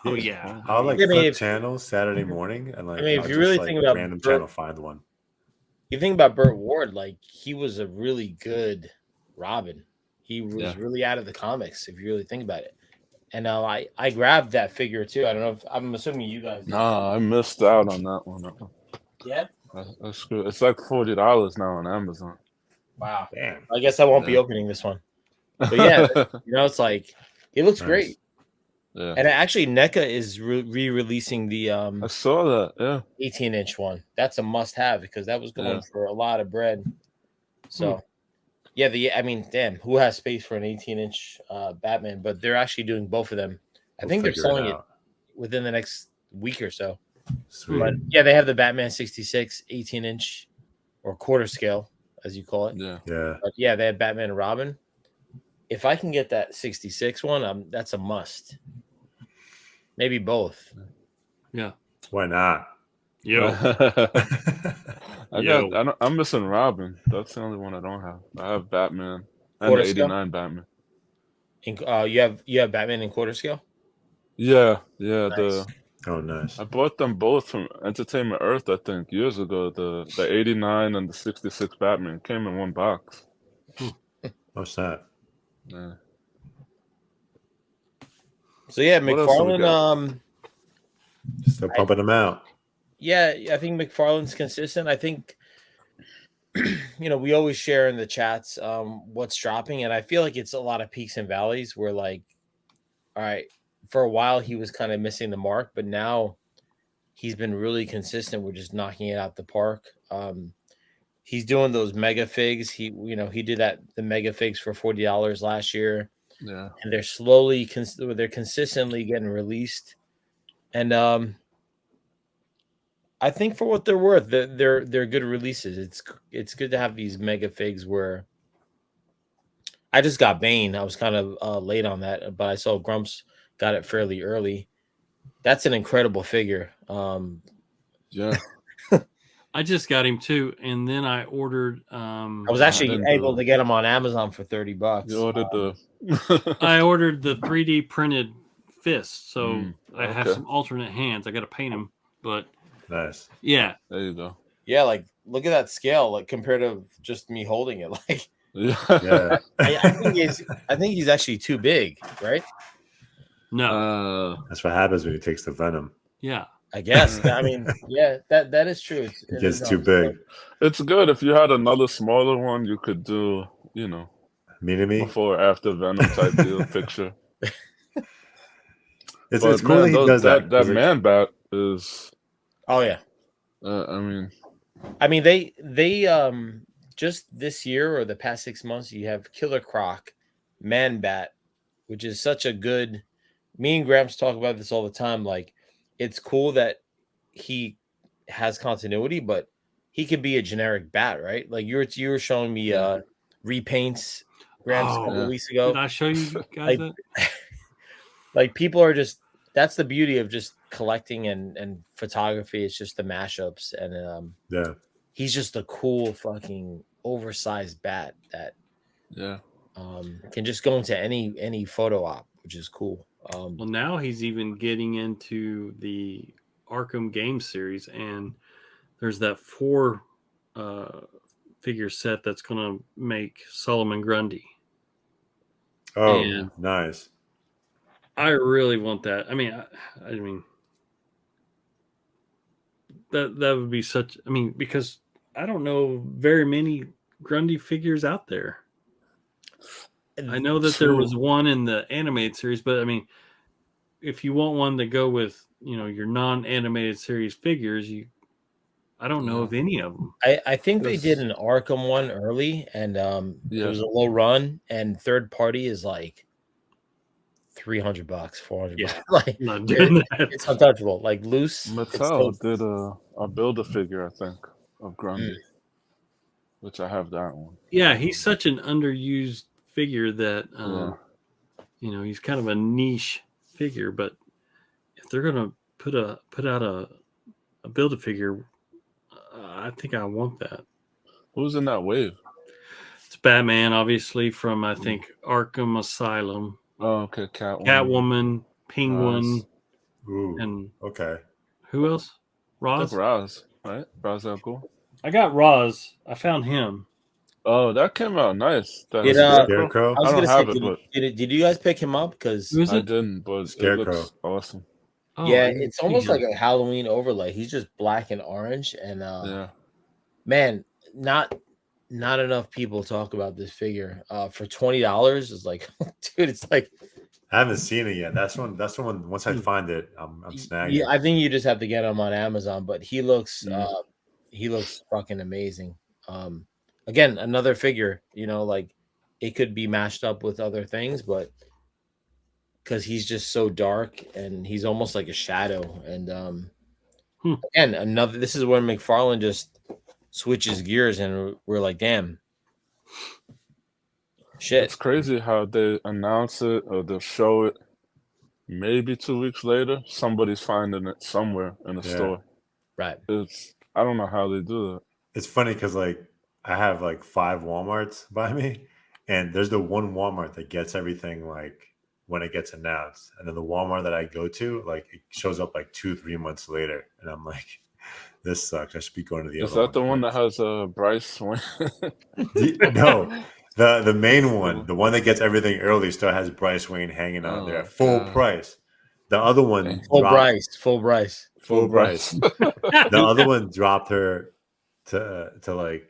Oh yeah, I'll flip channels Saturday morning, and if you really think about random channel, find one. You think about Burt Ward, like he was a really good Robin. He was really out of the comics, if you really think about it. And I grabbed that figure too. I don't know if I'm assuming you guys. Nah, I missed out on that one. Yeah, that's good. It's like $40 now on Amazon. Wow, damn. I guess I won't be opening this one. But yeah, it's like it looks great. Yeah, and actually, NECA is re-releasing the I saw that. 18-inch one. That's a must-have because that was going for a lot of bread. So. Yeah, damn, who has space for an 18-inch Batman? But they're actually doing both of them. I think they're selling it within the next week or so. Sweet. But yeah, they have the Batman 66 18-inch or quarter scale, as you call it. Yeah. But yeah, they have Batman and Robin. If I can get that 66 one, that's a must. Maybe both. Yeah. Why not? I'm missing Robin. That's the only one I don't have. I have Batman and the 89 Batman. You have Batman in quarter scale? Yeah. Nice. Nice. I bought them both from Entertainment Earth, I think, years ago. The 89 and the 66 Batman came in one box. What's that? Yeah. So yeah, McFarlane still pumping them out. Yeah, I think McFarlane's consistent. I think, we always share in the chats what's dropping, and I feel like it's a lot of peaks and valleys where, like, all right, for a while he was kind of missing the mark, but now he's been really consistent. We're just knocking it out the park. He's doing those mega figs. He did the mega figs for $40 last year. Yeah, and they're they're consistently getting released, and I think for what they're worth, they're good releases. It's good to have these mega figs where I just got Bane. I was kind of late on that, but I saw Grumps got it fairly early. That's an incredible figure. Yeah. I just got him too, and then I ordered. I was actually able to get him on Amazon for $30. You ordered I ordered the 3D printed fist, so I have some alternate hands. I got to paint them, but nice. Yeah, there you go. Yeah, like look at that scale, like compared to just me holding it. Like, yeah, I think he's actually too big, right? No, that's what happens when he takes the venom. Yeah. I guess. I mean, yeah, that is true. It gets too big. It's good if you had another smaller one. You could do, me before or after Venom type deal picture. It's cool that he does that. That man bat is. Oh yeah. I mean, they just this year or the past 6 months, you have Killer Croc, Man Bat, which is such a good. Me and Gramps talk about this all the time. Like, it's cool that he has continuity, but he could be a generic bat, right? Like you were showing me repaints, Gramps, a couple weeks ago. Did I show you guys that? Like people are just. That's the beauty of just collecting and photography. It's just the mashups, and he's just a cool fucking oversized bat that can just go into any photo op, which is cool. Well, now he's even getting into the Arkham game series, and there's that 4 figure set that's going to make Solomon Grundy. Oh, and nice. I really want that. I mean, that would be such. I mean, because I don't know very many Grundy figures out there. I know that there was one in the animated series, but I mean, if you want one to go with, your non-animated series figures, I don't know of any of them. I think they did an Arkham one early, and it was a low run, and third party is like $300, $400. Like, not doing that. It's untouchable. Like loose. Mattel did a Build-A-Figure, I think, of Grundy, which I have that one. Yeah, he's such an underused figure that he's kind of a niche figure. But if they're gonna put out a Build-A-Figure, I think I want that. Who's in that wave? It's Batman, obviously, from I think Arkham Asylum. Oh, okay. Catwoman, Penguin, and who else? Roz. Roz, right? Roz Al Ghul. I got Roz. I found him. Oh, that came out nice. Scarecrow. I don't have it, but did you guys pick him up? Because I didn't, but Scarecrow. It looks awesome. Oh, yeah, it's almost like a Halloween overlay. He's just black and orange, and man, not enough people talk about this figure. For $20, is like, dude, it's like I haven't seen it yet. That's the one. Once I find it, I'm snagging. Yeah, I think you just have to get him on Amazon. But he looks fucking amazing. Again, another figure. Like it could be mashed up with other things, but because he's just so dark and he's almost like a shadow. And again, this is when McFarlane just switches gears, and we're like, damn. Shit. It's crazy how they announce it or they'll show it. Maybe 2 weeks later, somebody's finding it somewhere in a store. Right. I don't know how they do that. It's funny because like I have like 5 Walmarts by me, and there's the one Walmart that gets everything like when it gets announced, and then the Walmart that I go to, like it shows up like 2-3 months later, and I'm like, this sucks. I should be going to the other one. Is that the one that has Bryce? No. The main one, the one that gets everything early, still has Bryce Wayne hanging on there at full price. The other one, full price. The other one dropped her to like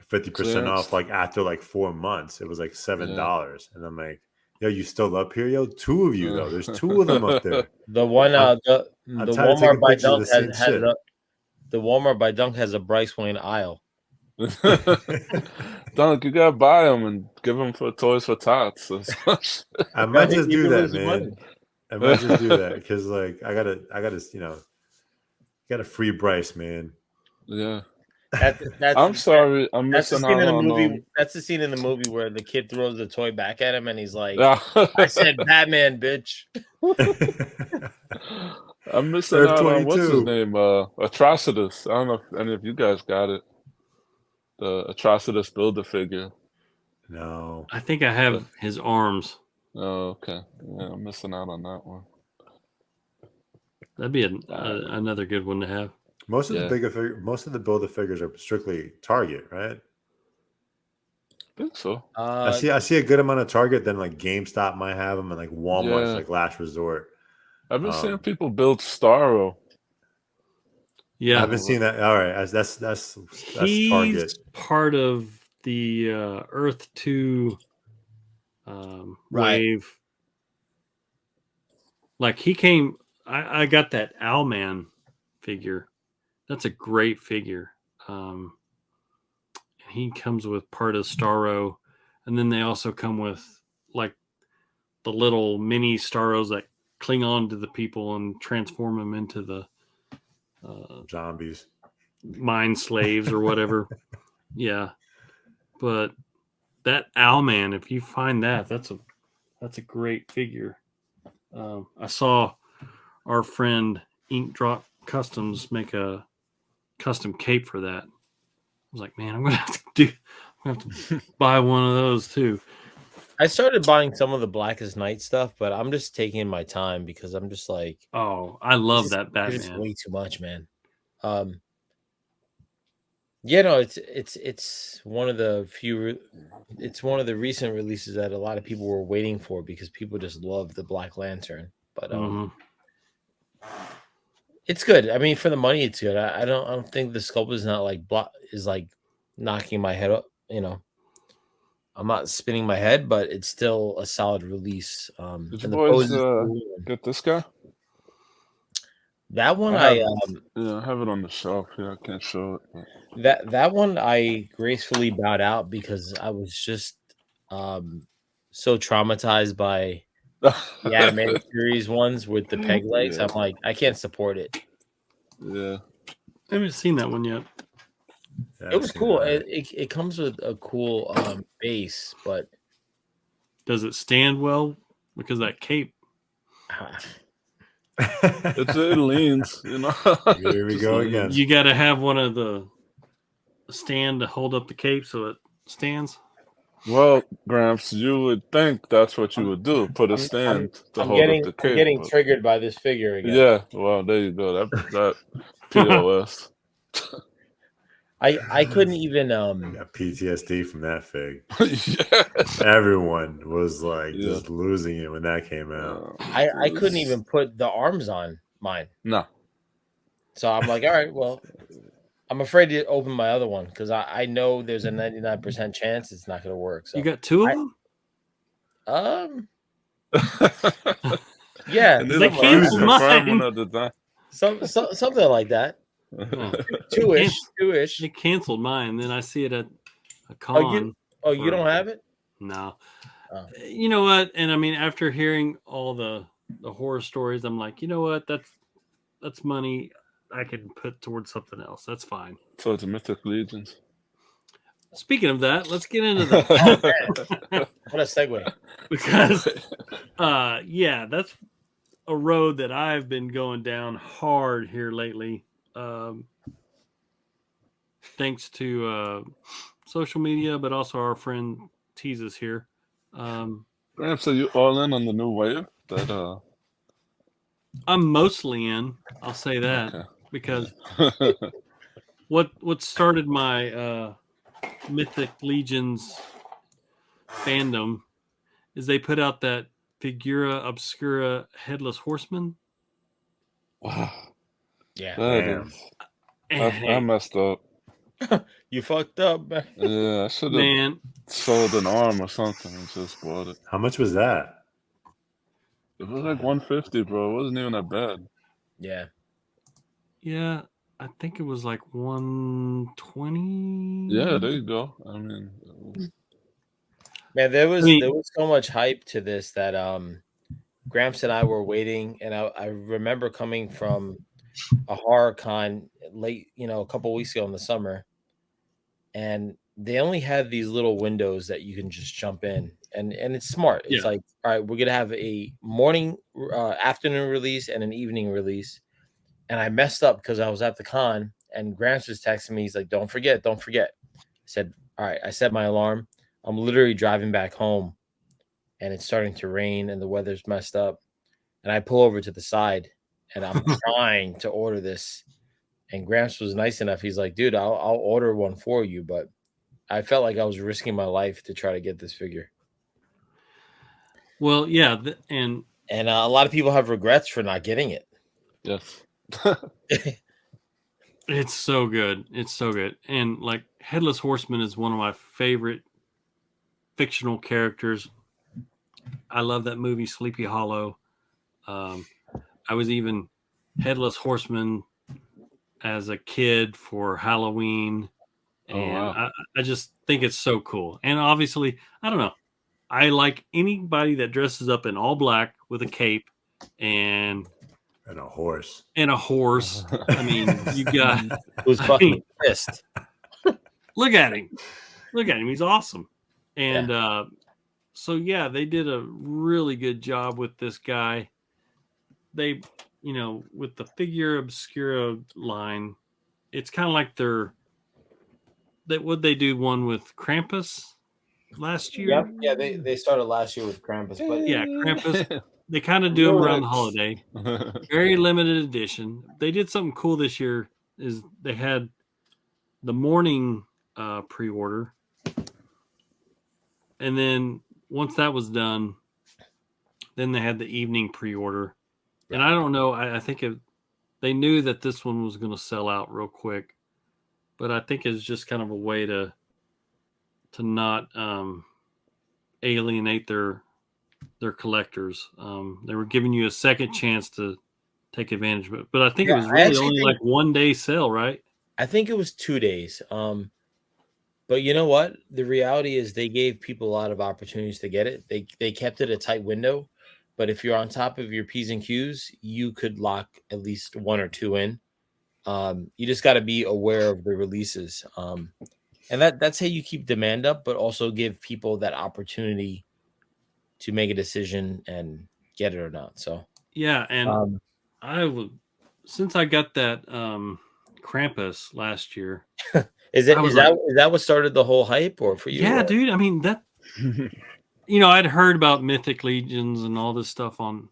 50% off, like after like 4 months. It was like $7, and I'm like, yo, you still up here, yo? 2 of you though. There's 2 of them up there. The one, the Walmart by Dunk the Walmart by Dunk has a Bryce Wayne aisle. Dunk, you gotta buy them and give them for Toys for Tots. I might just do that, man. I might just do that because, like, I gotta, got a free Bryce, man. Yeah. That's, I'm sorry, I'm missing out on the movie. That's the scene in the movie where the kid throws the toy back at him, and he's like, "I said Batman, bitch." I'm missing out on what's his name, Atrocitus. I don't know if any of you guys got it. The Atrocitus Build-A-Figure. No, I think I have his arms. Oh, okay. Yeah, I'm missing out on that one. That'd be another good one to have. Most of the Build-A-Figures are strictly Target, right? I think so. I see a good amount of Target. Then like GameStop might have them, and like Walmart's like last resort. I've been seeing people build Starro. Yeah, I've been seeing that. All right, that's he's Target. Part of the Earth 2 wave. Like he came, I got that Owlman figure. That's a great figure. He comes with part of Starro, and then they also come with like the little mini Starros that cling on to the people and transform them into the Zombies. mind slaves or whatever. Yeah, but that Owlman, if you find that, that's a great figure. I saw our friend Ink Drop Customs make a custom cape for that. I was like, man, I'm gonna have to buy one of those too. I started buying some of the Blackest Night stuff, but I'm just taking my time because I'm just like, oh, I love that It's just Batman. way too much, man. Yeah, no, it's one of the few. It's one of the recent releases that a lot of people were waiting for because people just love the Black Lantern. But it's good. I mean, for the money, it's good. I don't think the sculpt is not like is like knocking my head up. You know, I'm not spinning my head, but it's still a solid release. Did you and the boys pose is cool. get this guy? That one, I have it on the shelf here. I can't show it. But... that one I gracefully bowed out because I was just so traumatized by the animated series ones with the peg legs. Yeah. I'm like, I can't support it. Yeah, I haven't seen that one yet. Yeah, It was cool. It comes with a cool base, but does it stand well? Because that cape. it leans, you know. Here we go again. You got to have one of the stand to hold up the cape so it stands. Well, Gramps, you would think that's what you would do. Put a stand to hold up the cape. I'm getting triggered by this figure again. Yeah, well, there you go. That POS. I couldn't even Got PTSD from that fig. Yeah. Everyone was like just losing it when that came out. I couldn't even put the arms on mine. No. So I'm like, all right, well, I'm afraid to open my other one because I know there's a 99% chance it's not going to work. So you got two of them? Yeah, they canceled mine. Something like that. Two-ish. They canceled mine. Then I see it at a con. You don't have it? No. Oh. You know what? And I mean, after hearing all the horror stories, I'm like, you know what? That's money I could put towards something else. That's fine. So it's a Mythic Legions. Speaking of that, let's get into that. What a segue. Because, yeah, that's a road that I've been going down hard here lately. Thanks to social media, but also our friend Teezus here. Gramps, are you all in on the new wave? That I'm mostly in. I'll say that because what started my Mythic Legions fandom is they put out that Figura Obscura Headless Horseman. Wow. Yeah. I messed up. You fucked up, man. Yeah, I should have sold an arm or something and just bought it. How much was that? It was like $150, bro. It wasn't even that bad. Yeah. Yeah, I think it was like $120. Yeah, there you go. I mean, man, there was so much hype to this that Gramps and I were waiting, and I remember coming from a horror con late, a couple weeks ago in the summer, and they only had these little windows that you can just jump in, and it's smart. It's like, all right, we're gonna have a morning, afternoon release and an evening release, and I messed up because I was at the con, and Gramps was texting me. He's like, "Don't forget." I said, "All right." I set my alarm. I'm literally driving back home, and it's starting to rain, and the weather's messed up, and I pull over to the side. And I'm trying to order this. And Gramps was nice enough. He's like, dude, I'll order one for you. But I felt like I was risking my life to try to get this figure. Well, yeah. And a lot of people have regrets for not getting it. Yes. It's so good. It's so good. And like Headless Horseman is one of my favorite fictional characters. I love that movie, Sleepy Hollow. I was even Headless Horseman as a kid for Halloween. And wow. I just think it's so cool. And obviously, I don't know. I like anybody that dresses up in all black with a cape and And a horse. a horse. I mean, you got Who's I fucking mean, pissed? look at him. Look at him. He's awesome. And so yeah, they did a really good job with this guy. They, with the Figure Obscura line, it's kind of like would they do one with Krampus last year? Yeah, they started last year with Krampus, but Yeah, Krampus. They kind of do them around the holiday. Very limited edition. They did something cool this year. Is they had the morning pre-order, and then once that was done, then they had the evening pre-order. And I don't know. I think they knew that this one was going to sell out real quick, but I think it's just kind of a way to not alienate their collectors. They were giving you a second chance to take advantage of it, but I think it was really only like 1 day sale, right? I think it was 2 days. But you know what? The reality is they gave people a lot of opportunities to get it. They kept it a tight window, but if you're on top of your P's and Q's, you could lock at least 1 or 2 in. You just got to be aware of the releases. And that's how you keep demand up, but also give people that opportunity to make a decision and get it or not. So yeah, and since I got that Krampus last year, is that what started the whole hype, or for you? Yeah, dude. I mean that. I'd heard about Mythic Legions and all this stuff from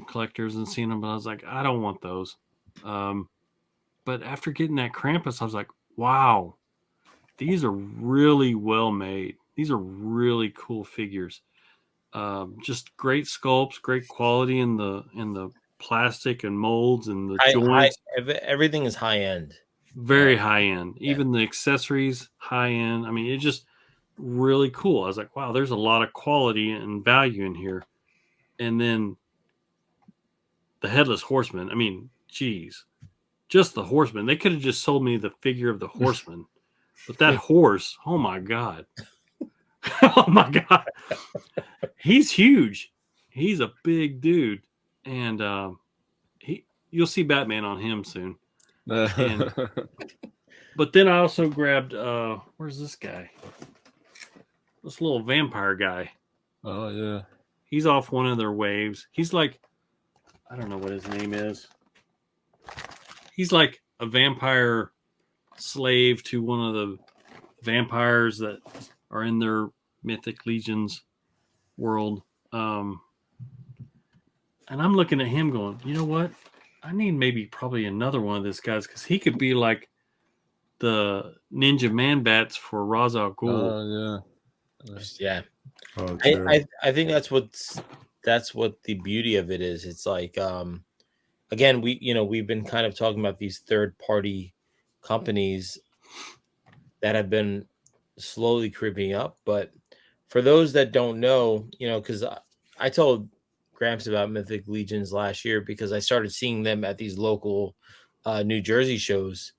collectors and seeing them, but I was like, I don't want those. But after getting that Krampus, I was like, wow, these are really well made. These are really cool figures. Just great sculpts, great quality in the plastic and molds and the joints. Everything is high end. Very high end. Even the accessories, high end. I mean, it's just really cool. I was like, wow, there's a lot of quality and value in here. And then the Headless Horseman. I mean, geez, just the Horseman. They could have just sold me the figure of the Horseman. But that horse, oh my God. Oh my God. He's huge. He's a big dude. And you'll see Batman on him soon. But then I also grabbed where's this guy? This little vampire guy. Oh yeah. He's off one of their waves. He's like, I don't know what his name is. He's like a vampire slave to one of the vampires that are in their Mythic Legions world. And I'm looking at him going, you know what? I need probably another one of this guy's because he could be like the Ninja Man Bats for Ra's al Ghul. Oh yeah. Oh, I think that's what the beauty of it is. It's like again, we've been kind of talking about these third party companies that have been slowly creeping up, but for those that don't know, because I told Gramps about Mythic Legions last year because I started seeing them at these local New Jersey shows.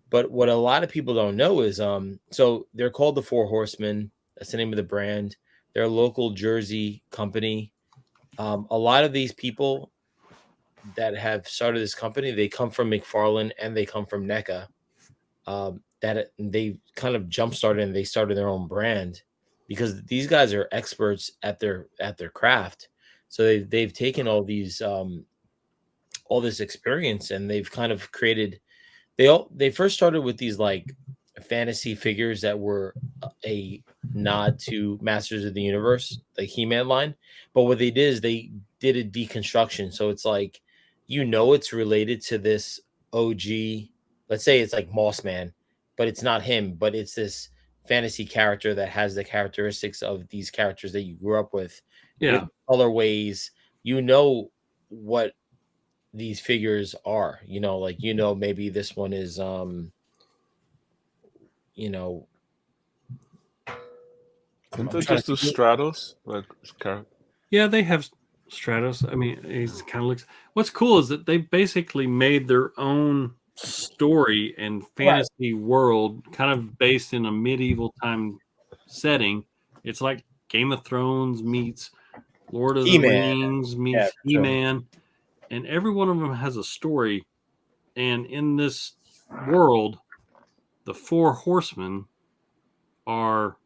But what a lot of people don't know is so they're called the Four Horsemen. That's the name of the brand. They're a local Jersey company. A lot of these people that have started this company, they come from McFarlane and they come from NECA. That they kind of jump started and they started their own brand because these guys are experts at their craft. So they've taken all these all this experience and they've kind of created. They first started with these like fantasy figures that were a nod to Masters of the Universe, the He-Man line. But what they did is they did a deconstruction. So it's like, it's related to this OG. Let's say it's like Moss Man, but it's not him, but it's this fantasy character that has the characteristics of these characters that you grew up with. Yeah. With colorways, what these figures are, maybe this one is, Didn't they just do Stratos? Yeah, they have Stratos. I mean, he's kind of looks. What's cool is that they basically made their own story and fantasy world, kind of based in a medieval time setting. It's like Game of Thrones meets Lord of the He-Man. Rings meets Yeah, for sure. He-Man, and every one of them has a story. And in this world, the Four Horsemen are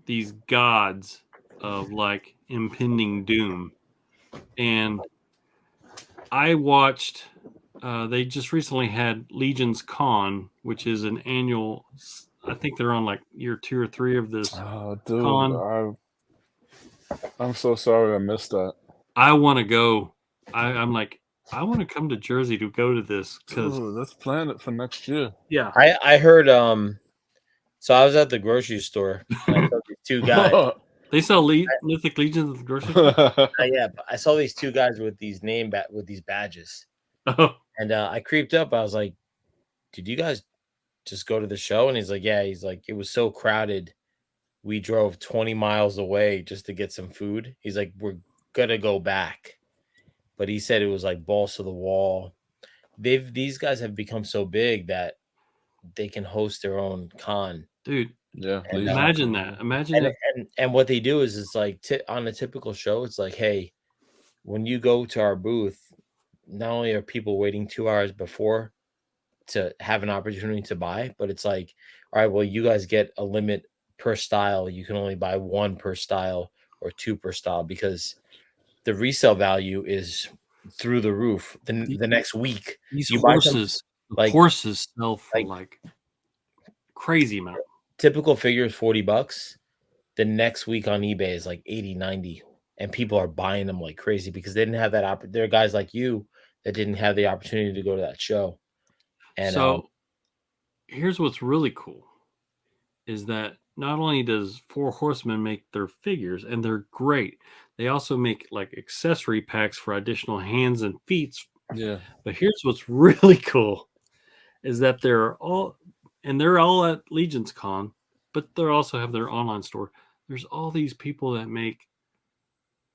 these gods of like impending doom. And I watched, they just recently had Legions Con, which is an annual, I think they're on like year 2 or 3 of this Dude, con. I'm so sorry I missed that. I want to go. I'm like, I want to come to Jersey to go to this. Dude, let's plan it for next year. Yeah. I heard, so I was at the grocery store and I saw these two guys. They sell Mythic Legions at the grocery store? Yeah, but I saw these two guys with these with these badges. Oh. And I creeped up. I was like, did you guys just go to the show? And he's like, yeah. He's like, it was so crowded. We drove 20 miles away just to get some food. He's like, we're going to go back. But he said it was like balls to the wall. These guys have become so big that they can host their own con. Dude, yeah. And, imagine that. Imagine and what they do is it's like on a typical show, it's like, hey, when you go to our booth, not only are people waiting 2 hours before to have an opportunity to buy, but it's like, all right, well, you guys get a limit per style. You can only buy 1 per style or 2 per style because the resale value is through the roof. The next week, these you horses, buy them, horses sell for like crazy amount. Typical figure is $40. The next week on eBay is like 80, 90, and people are buying them like crazy because they didn't have that opportunity. There are guys like you that didn't have the opportunity to go to that show. And so here's what's really cool is that not only does Four Horsemen make their figures, and they're great, they also make like accessory packs for additional hands and feet. Yeah. But here's what's really cool is that they're all at Legions Con, but they also have their online store. There's all these people that make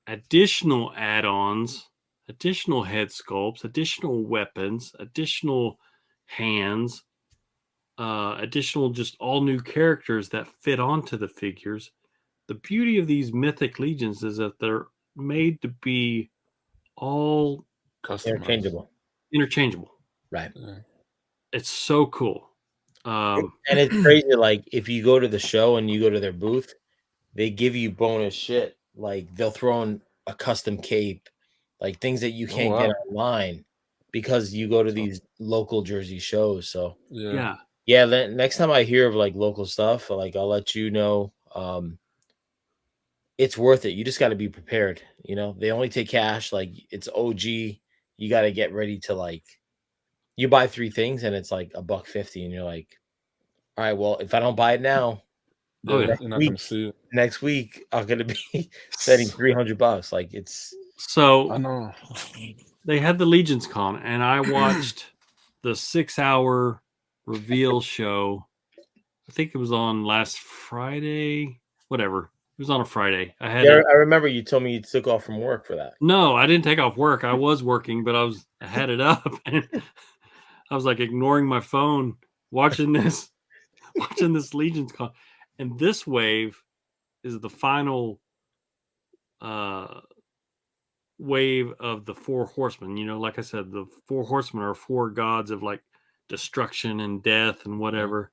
additional add-ons, additional head sculpts, additional weapons, additional hands, additional just all new characters that fit onto the figures. The beauty of these Mythic Legions is that they're made to be all interchangeable. Right. It's so cool. And it's crazy. Like if you go to the show and you go to their booth, they give you bonus shit. Like they'll throw in a custom cape, like things that you can't get online because you go to these local Jersey shows. So yeah. Next time I hear of like local stuff, like I'll let you know. It's worth it. You just got to be prepared. You know, they only take cash. Like it's OG. You got to get ready to like. You buy 3 things and it's like $1.50, and you're like, all right, well, if I don't buy it now, you're not gonna see it. Next week I'm gonna be spending $300. Like it's so. I know. They had the Legions Con, and I watched the 6-hour reveal show. I think it was on last Friday. Whatever. It was on a Friday. I remember you told me you took off from work for that. No, I didn't take off work. I was working, but I had it up, and I was like ignoring my phone, watching this Legions Con. And this wave is the final wave of the Four Horsemen. You know, like I said, the Four Horsemen are 4 gods of like destruction and death and whatever.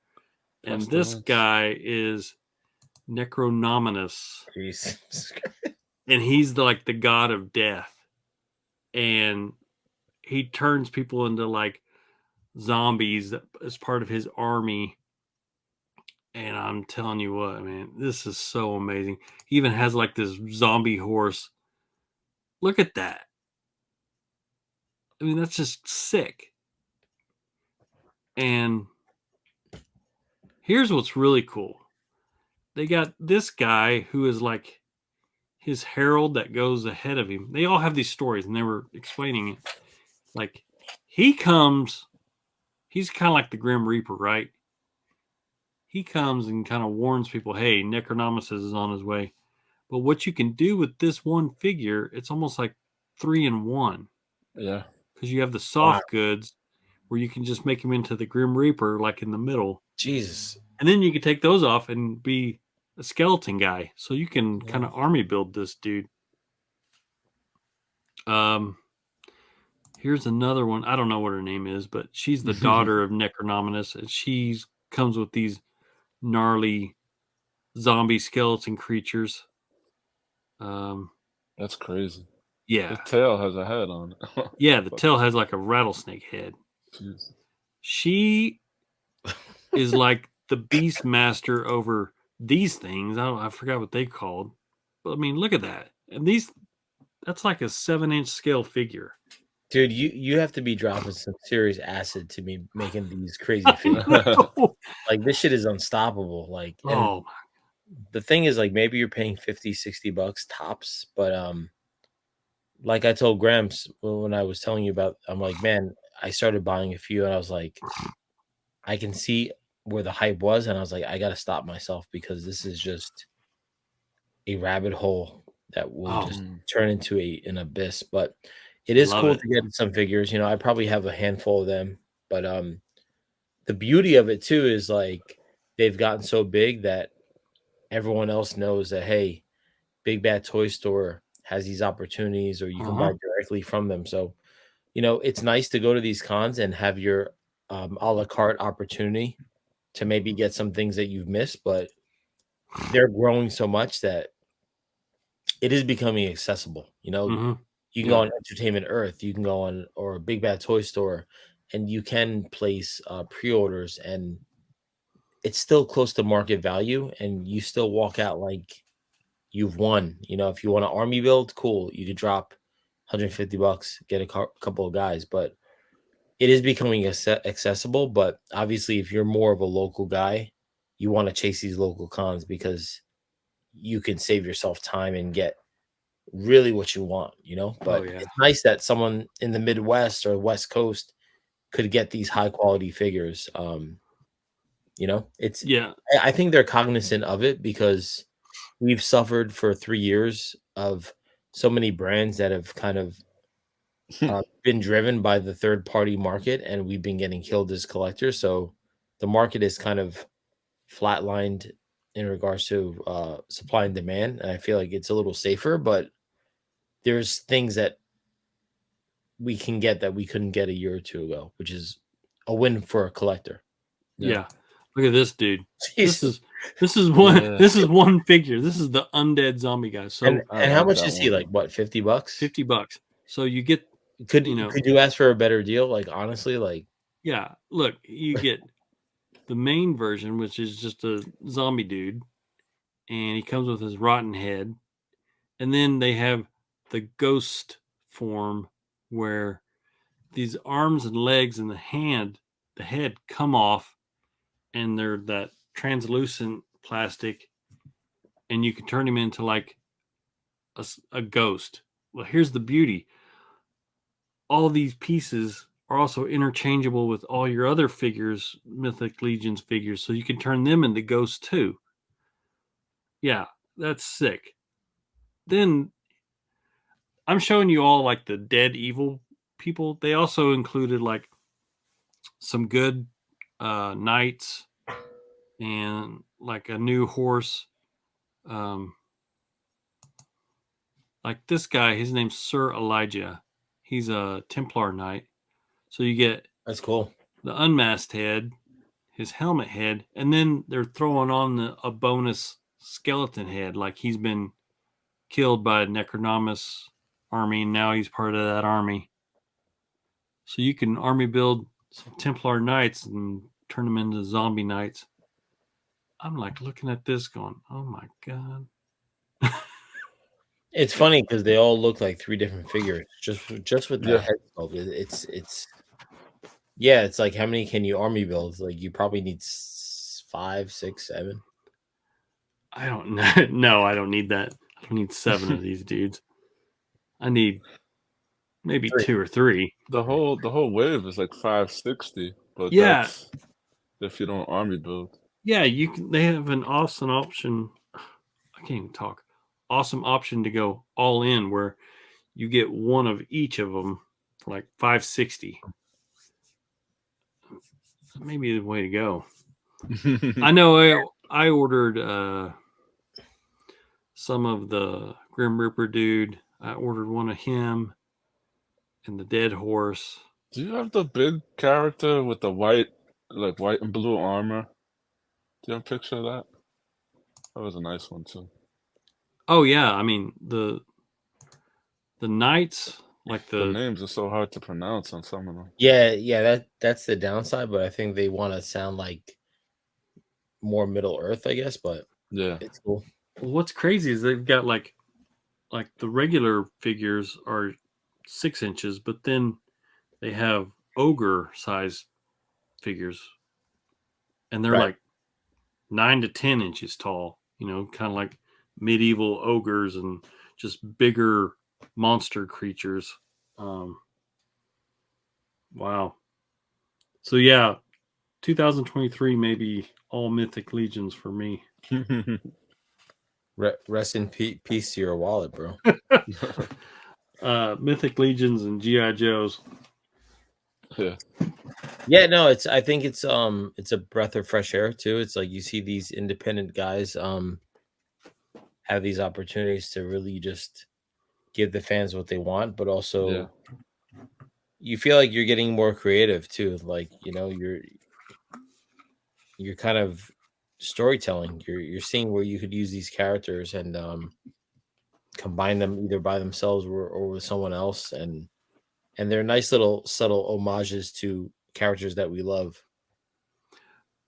And this guy is Necronominus. And he's like the god of death. And he turns people into like zombies as part of his army. And I'm telling you what, man, this is so amazing. He even has like this zombie horse. Look at that. I mean, that's just sick. And here's what's really cool. They got this guy who is like his herald that goes ahead of him. They all have these stories, and they were explaining it. Like, he's kind of like the Grim Reaper, right? He comes and kind of warns people, hey, Necronominus is on his way. But what you can do with this one figure, it's almost like 3 in 1. Yeah. Because you have the soft goods where you can just make him into the Grim Reaper, like in the middle. Jesus. And then you can take those off and be a skeleton guy. So you can kind of army build this dude. Here's another one. I don't know what her name is, but she's the daughter of Necronominus, and she comes with these gnarly zombie skeleton creatures. That's crazy. Yeah. The tail has a head on it. Yeah, the tail has like a rattlesnake head. Jesus. She is like the beast master over these things. I forgot what they called. But I mean, look at that. And that's like a 7-inch scale figure. Dude, you have to be dropping some serious acid to be making these crazy figures. Like, this shit is unstoppable. Like, the thing is, like, maybe you're paying $50-$60 tops, but like I told Gramps when I was telling you about, I'm like, man, I started buying a few, and I was like, I can see where the hype was, and I was like, I gotta stop myself because this is just a rabbit hole that will just turn into an abyss. But it is cool to get some figures. You know, I probably have a handful of them, but the beauty of it too is like they've gotten so big that everyone else knows that, hey, Big Bad Toy Store has these opportunities, or you can buy directly from them. So, you know, it's nice to go to these cons and have your a la carte opportunity to maybe get some things that you've missed, but they're growing so much that it is becoming accessible. You know, you can go on Entertainment Earth, you can go on, or Big Bad Toy Store, and you can place pre-orders, and it's still close to market value, and you still walk out like you've won. You know, if you want an army build, cool, you could drop $150, get a couple of guys, but it is becoming accessible. But obviously, if you're more of a local guy, you want to chase these local cons because you can save yourself time and get really what you want, you know. But it's nice that someone in the Midwest or West Coast could get these high quality figures. You know, it's I think they're cognizant of it because we've suffered for 3 years of so many brands that have kind of been driven by the third party market, and we've been getting killed as collectors. So the market is kind of flatlined in regards to supply and demand, and I feel like it's a little safer, but there's things that we can get that we couldn't get a year or two ago, which is a win for a collector. Yeah. Look at this dude. Jeez. This is one this is one figure. This is the undead zombie guy. So and how much is he? Like what, $50? $50. So you get could you ask for a better deal? Like honestly, like look, you get the main version, which is just a zombie dude, and he comes with his rotten head, and then they have the ghost form where these arms and legs and the head come off, and they're that translucent plastic, and you can turn him into like a ghost. Well, here's the beauty. All these pieces are also interchangeable with all your other figures, Mythic Legions figures, so you can turn them into ghosts too. Yeah, that's sick. Then I'm showing you all like the dead evil people. They also included like some good knights and like a new horse. Like this guy, his name's Sir Elijah. He's a Templar knight. So you get that's cool. The unmasked head, his helmet head, and then they're throwing on a bonus skeleton head, like he's been killed by a Necronominus army, and now he's part of that army. So you can army build some Templar knights and turn them into zombie knights. I'm like looking at this going, oh my God. It's funny because they all look like 3 different figures. Just with the head sculpt, it's like how many can you army build? Like you probably need 5, 6, 7. I don't know. No, I don't need that. I don't need 7 of these dudes. I need maybe 2 or 3. The whole wave is like 560, but that's if you don't army build. Yeah, you can. They have an awesome option. I can't even talk. awesome option to go all in, where you get one of each of them for like $560. Maybe the way to go. I know I ordered some of the Grim Reaper dude. I ordered one of him and the Dead Horse. Do you have the big character with the white and blue armor? Do you have a picture of that? That was a nice one too. Oh yeah, I mean the knights, like The names are so hard to pronounce on some of them. Yeah, that's the downside, but I think they want to sound like more Middle Earth, I guess, but yeah, it's cool. What's crazy is they've got like the regular figures are 6 inches, but then they have ogre size figures, and they're like 9 to 10 inches tall. You know, kind of like medieval ogres and just bigger monster creatures. Wow. So yeah, 2023 maybe all Mythic Legions for me. Rest in peace to your wallet, bro. Mythic Legions and GI Joes. Yeah, no, I think it's a breath of fresh air too. It's like you see these independent guys have these opportunities to really just give the fans what they want, but also you feel like you're getting more creative too. Like, you know, you're kind of storytelling. You're seeing where you could use these characters and combine them either by themselves or with someone else, and they're nice little subtle homages to characters that we love.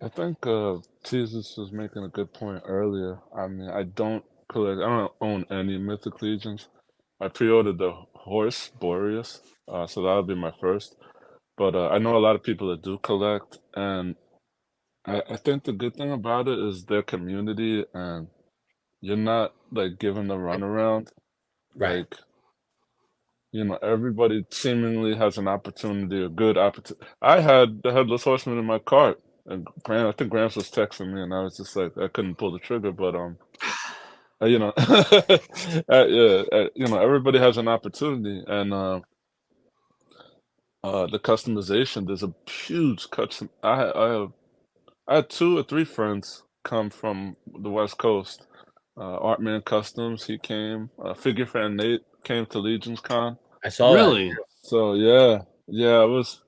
I think Teezus was making a good point earlier. I mean, I don't own any Mythic Legions. I pre-ordered the horse Boreas, so that'll be my first. But I know a lot of people that do collect, and I think the good thing about it is their community, and you're not like given the runaround. Right. Like, you know, everybody seemingly has an opportunity, a good opportunity. I had the Headless Horseman in my cart, and I think Gramps was texting me, and I was just like, I couldn't pull the trigger, but you know, you know, everybody has an opportunity, and the customization. There's a huge custom. I had 2 or 3 friends come from the West Coast. Artman Customs, he came. Figure Fan Nate came to Legions Con. I saw Really? that. So yeah, I was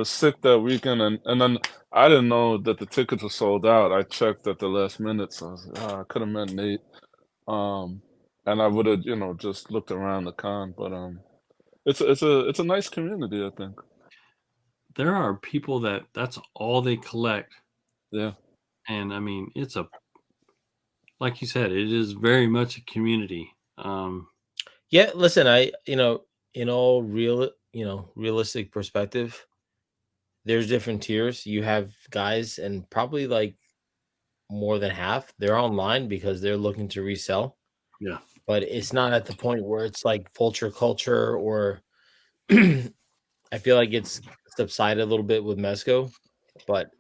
sick that weekend, and then I didn't know that the tickets were sold out. I checked at the last minute, so I was like, I could have met Nate, and I would have, you know, just looked around the con. But it's a nice community, I think. There are people that's all they collect. Yeah. And I mean, it's like you said, it is very much a community. Yeah, listen, in all realistic perspective, there's different tiers. You have guys, and probably like more than half, they're online because they're looking to resell. Yeah. But it's not at the point where it's like vulture culture, or I feel like it's subsided a little bit with Mezco, but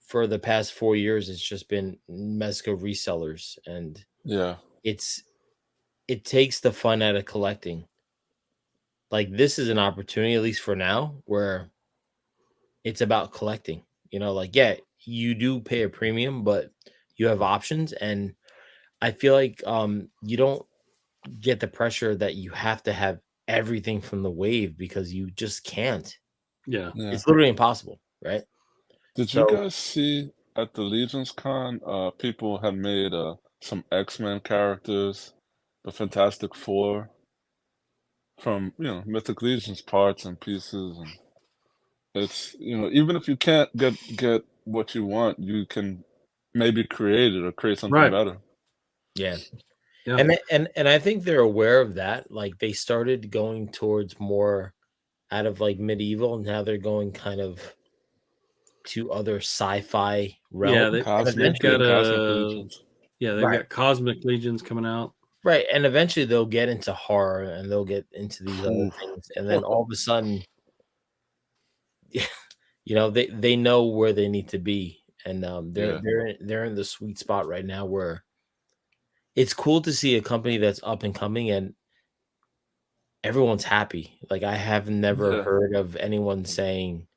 for the past 4 years, it's just been Mezco resellers, and it takes the fun out of collecting. Like, this is an opportunity, at least for now, where it's about collecting. You know, like, yeah, you do pay a premium, but you have options, and I feel like you don't get the pressure that you have to have everything from the wave, because you just can't. Yeah. It's literally impossible, right? Did you guys see at the Legions Con, people have made some X-Men characters, the Fantastic Four, from, you know, Mythic Legions parts and pieces, and it's, you know, even if you can't get what you want, you can maybe create it or create something better. Yeah. And I think they're aware of that. Like, they started going towards more out of like medieval, and now they're going kind of to other sci-fi realms. Yeah, they've got Cosmic Legions coming out. Right, and eventually they'll get into horror, and they'll get into these other things, and then all of a sudden, you know, they know where they need to be, and they're in the sweet spot right now where it's cool to see a company that's up and coming and everyone's happy. Like I have never Yeah. heard of anyone saying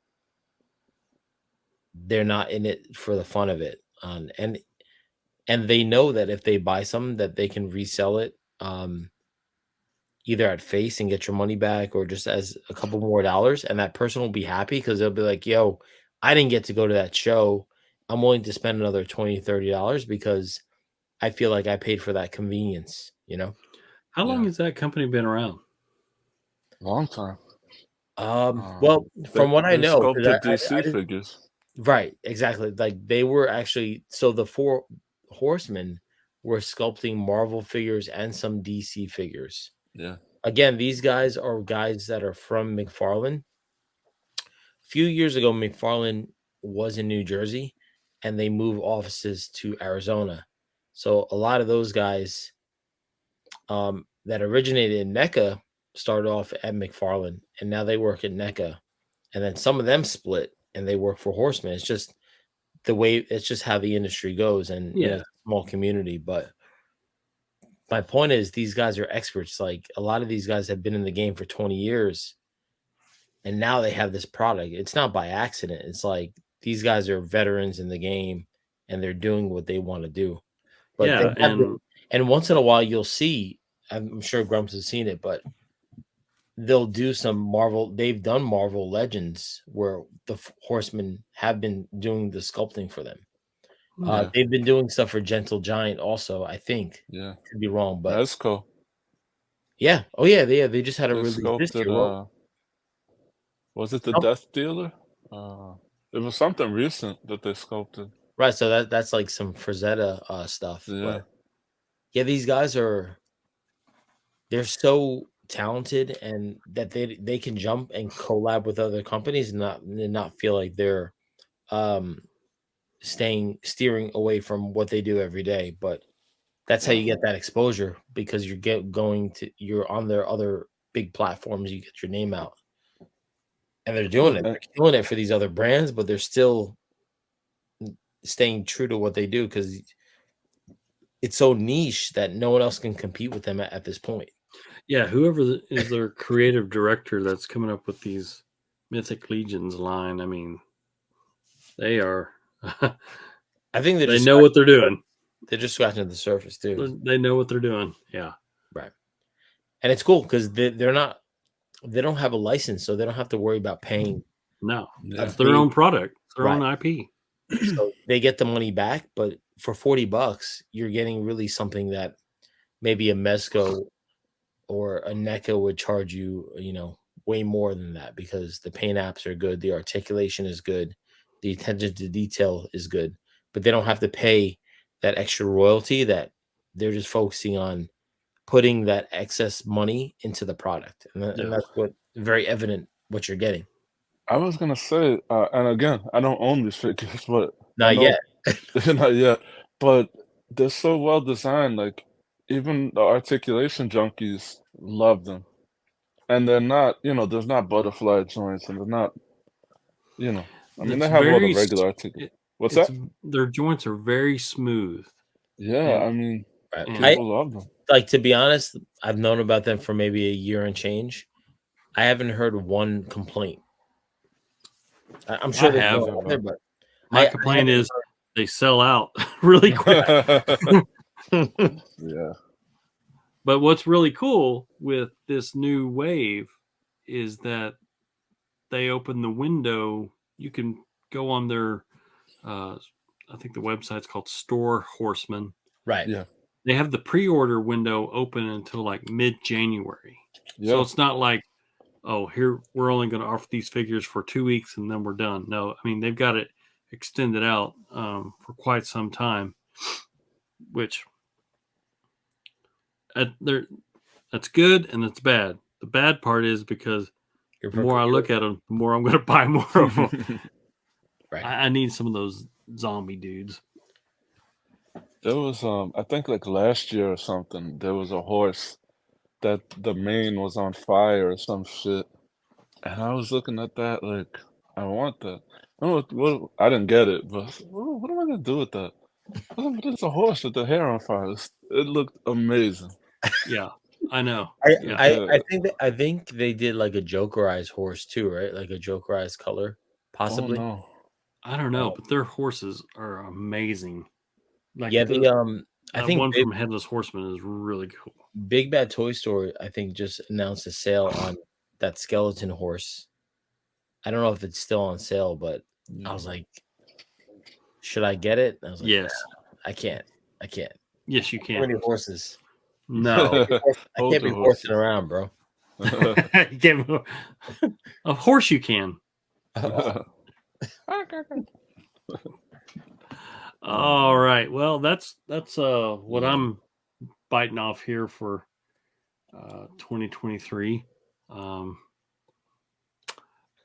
they're not in it for the fun of it. And they know that if they buy something that they can resell it either at face and get your money back or just as a couple more dollars, and that person will be happy because they'll be like, yo, I didn't get to go to that show. I'm willing to spend another $20, $30 because I feel like I paid for that convenience, you know? How long Yeah. has that company been around? Long time. Well, from what I They know, 'cause sculpted I DC didn't- figures. right, exactly. Like they were actually so the Four Horsemen were sculpting Marvel figures and some DC figures. Yeah. Again, these guys are guys that are from McFarlane. A few years ago, McFarlane was in New Jersey and they moved offices to Arizona. So a lot of those guys that originated in NECA started off at McFarlane and now they work at NECA. And then some of them split and they work for Horseman. It's just the way, it's just how the industry goes, and you know, Yeah. it's a small community. But my point is, these guys are experts. Like a lot of these guys have been in the game for 20 years and now they have this product. It's not by accident. It's like these guys are veterans in the game and they're doing what they want to do. But Yeah, they have and and once in a while you'll see, I'm sure Grumps has seen it, but they'll do some Marvel. They've done Marvel Legends where the Horsemen have been doing the sculpting for them. Yeah. They've been doing stuff for Gentle Giant also, I think. Yeah. Could be wrong, but That's cool. yeah. Oh yeah, they just had a They release this sculpted year. Well, was it the Oh. Death Dealer? It was something recent that they sculpted. right, so that's like some Frazetta stuff. Yeah. But yeah, these guys they're so talented and that they can jump and collab with other companies and not feel like they're steering away from what they do every day. But that's how you get that exposure, because you're on their other big platforms, you get your name out. And they're doing it. They're doing it for these other brands, but they're still staying true to what they do because it's so niche that no one else can compete with them at this point. yeah, whoever is their creative director that's coming up with these Mythic Legions line, I mean, they are. I think they know what they're doing. They're just scratching the surface too. They know what they're doing. Yeah, right. And it's cool because they don't have a license, so they don't have to worry about paying. No, Yeah. that's their own product, their Right. own IP. So they get the money back, but for $40, you're getting really something that maybe a Mezco or a NECA would charge you, way more than that, because the paint apps are good, the articulation is good, the attention to detail is good, but they don't have to pay that extra royalty that they're just focusing on putting that excess money into the product. And that's what very evident what you're getting. I was gonna say, and again, I don't own these figures, but Not yet. not yet. But they're so well designed. Like even the articulation junkies love them, and they're not. There's not butterfly joints, and they're not. I mean, It's they have all the very regular articulation. What's that? Their joints are very smooth. Yeah, and- I mean, Right. people love them. Like, to be honest, I've known about them for maybe a year and change. I haven't heard one complaint. I'm sure I there's have. no other, but My complaint is they sell out really quick. Yeah. But what's really cool with this new wave is that they open the window. You can go on their, I think the website's called Store Horseman. right. Yeah. They have the pre-order window open until like mid-January. Yeah. So it's not like, oh, here we're only going to offer these figures for 2 weeks and then we're done. No, I mean, they've got it extended out for quite some time, which that's good and it's bad. The bad part is because the more I look at them, the more I'm going to buy more of them. Right. I need some of those zombie dudes. There was I think like last year or something, there was a horse that the mane was on fire or some shit. And I was looking at that like, I want that. I don't know what I didn't get it, but what am I gonna do with that? Oh, but it's a horse with the hair on fire. It looked amazing. Yeah, I know. Yeah. I think they did like a Jokerized horse too, right? Like a Jokerized color, possibly. Oh no. I don't know, but their horses are amazing. Like Yeah, I that think one from Headless Horseman is really cool. Big Bad Toy Store, I think, just announced a sale on that skeleton horse. I don't know if it's still on sale, but I was like, should I get it? I was like, Yes. nah, I can't. Yes, you Too many can. horses. No. I can't be horsing around, bro. You can't- Of course you can. All right. Well, that's what I'm biting off here for 2023.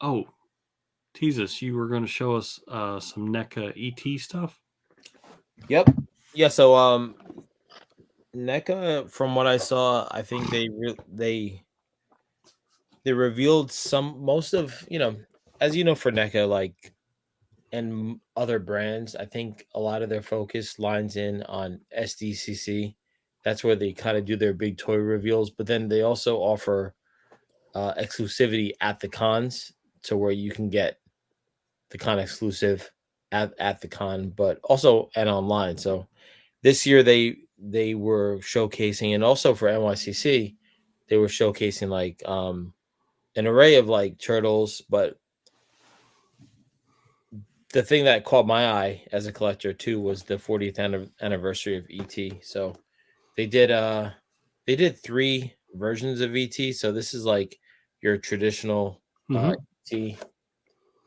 Oh, Teezus, you were going to show us some NECA ET stuff. Yep. Yeah. So, NECA, from what I saw, I think they revealed most of, as you know, for NECA, like, and other brands, I think a lot of their focus lines in on SDCC. That's where they kind of do their big toy reveals, but then they also offer exclusivity at the cons, to where you can get the con exclusive at the con, but also and online. So this year they were showcasing, and also for NYCC, they were showcasing like an array of like turtles, but the thing that caught my eye as a collector too was the 40th anniversary of ET. So they did 3 versions of ET. So this is like your traditional ET,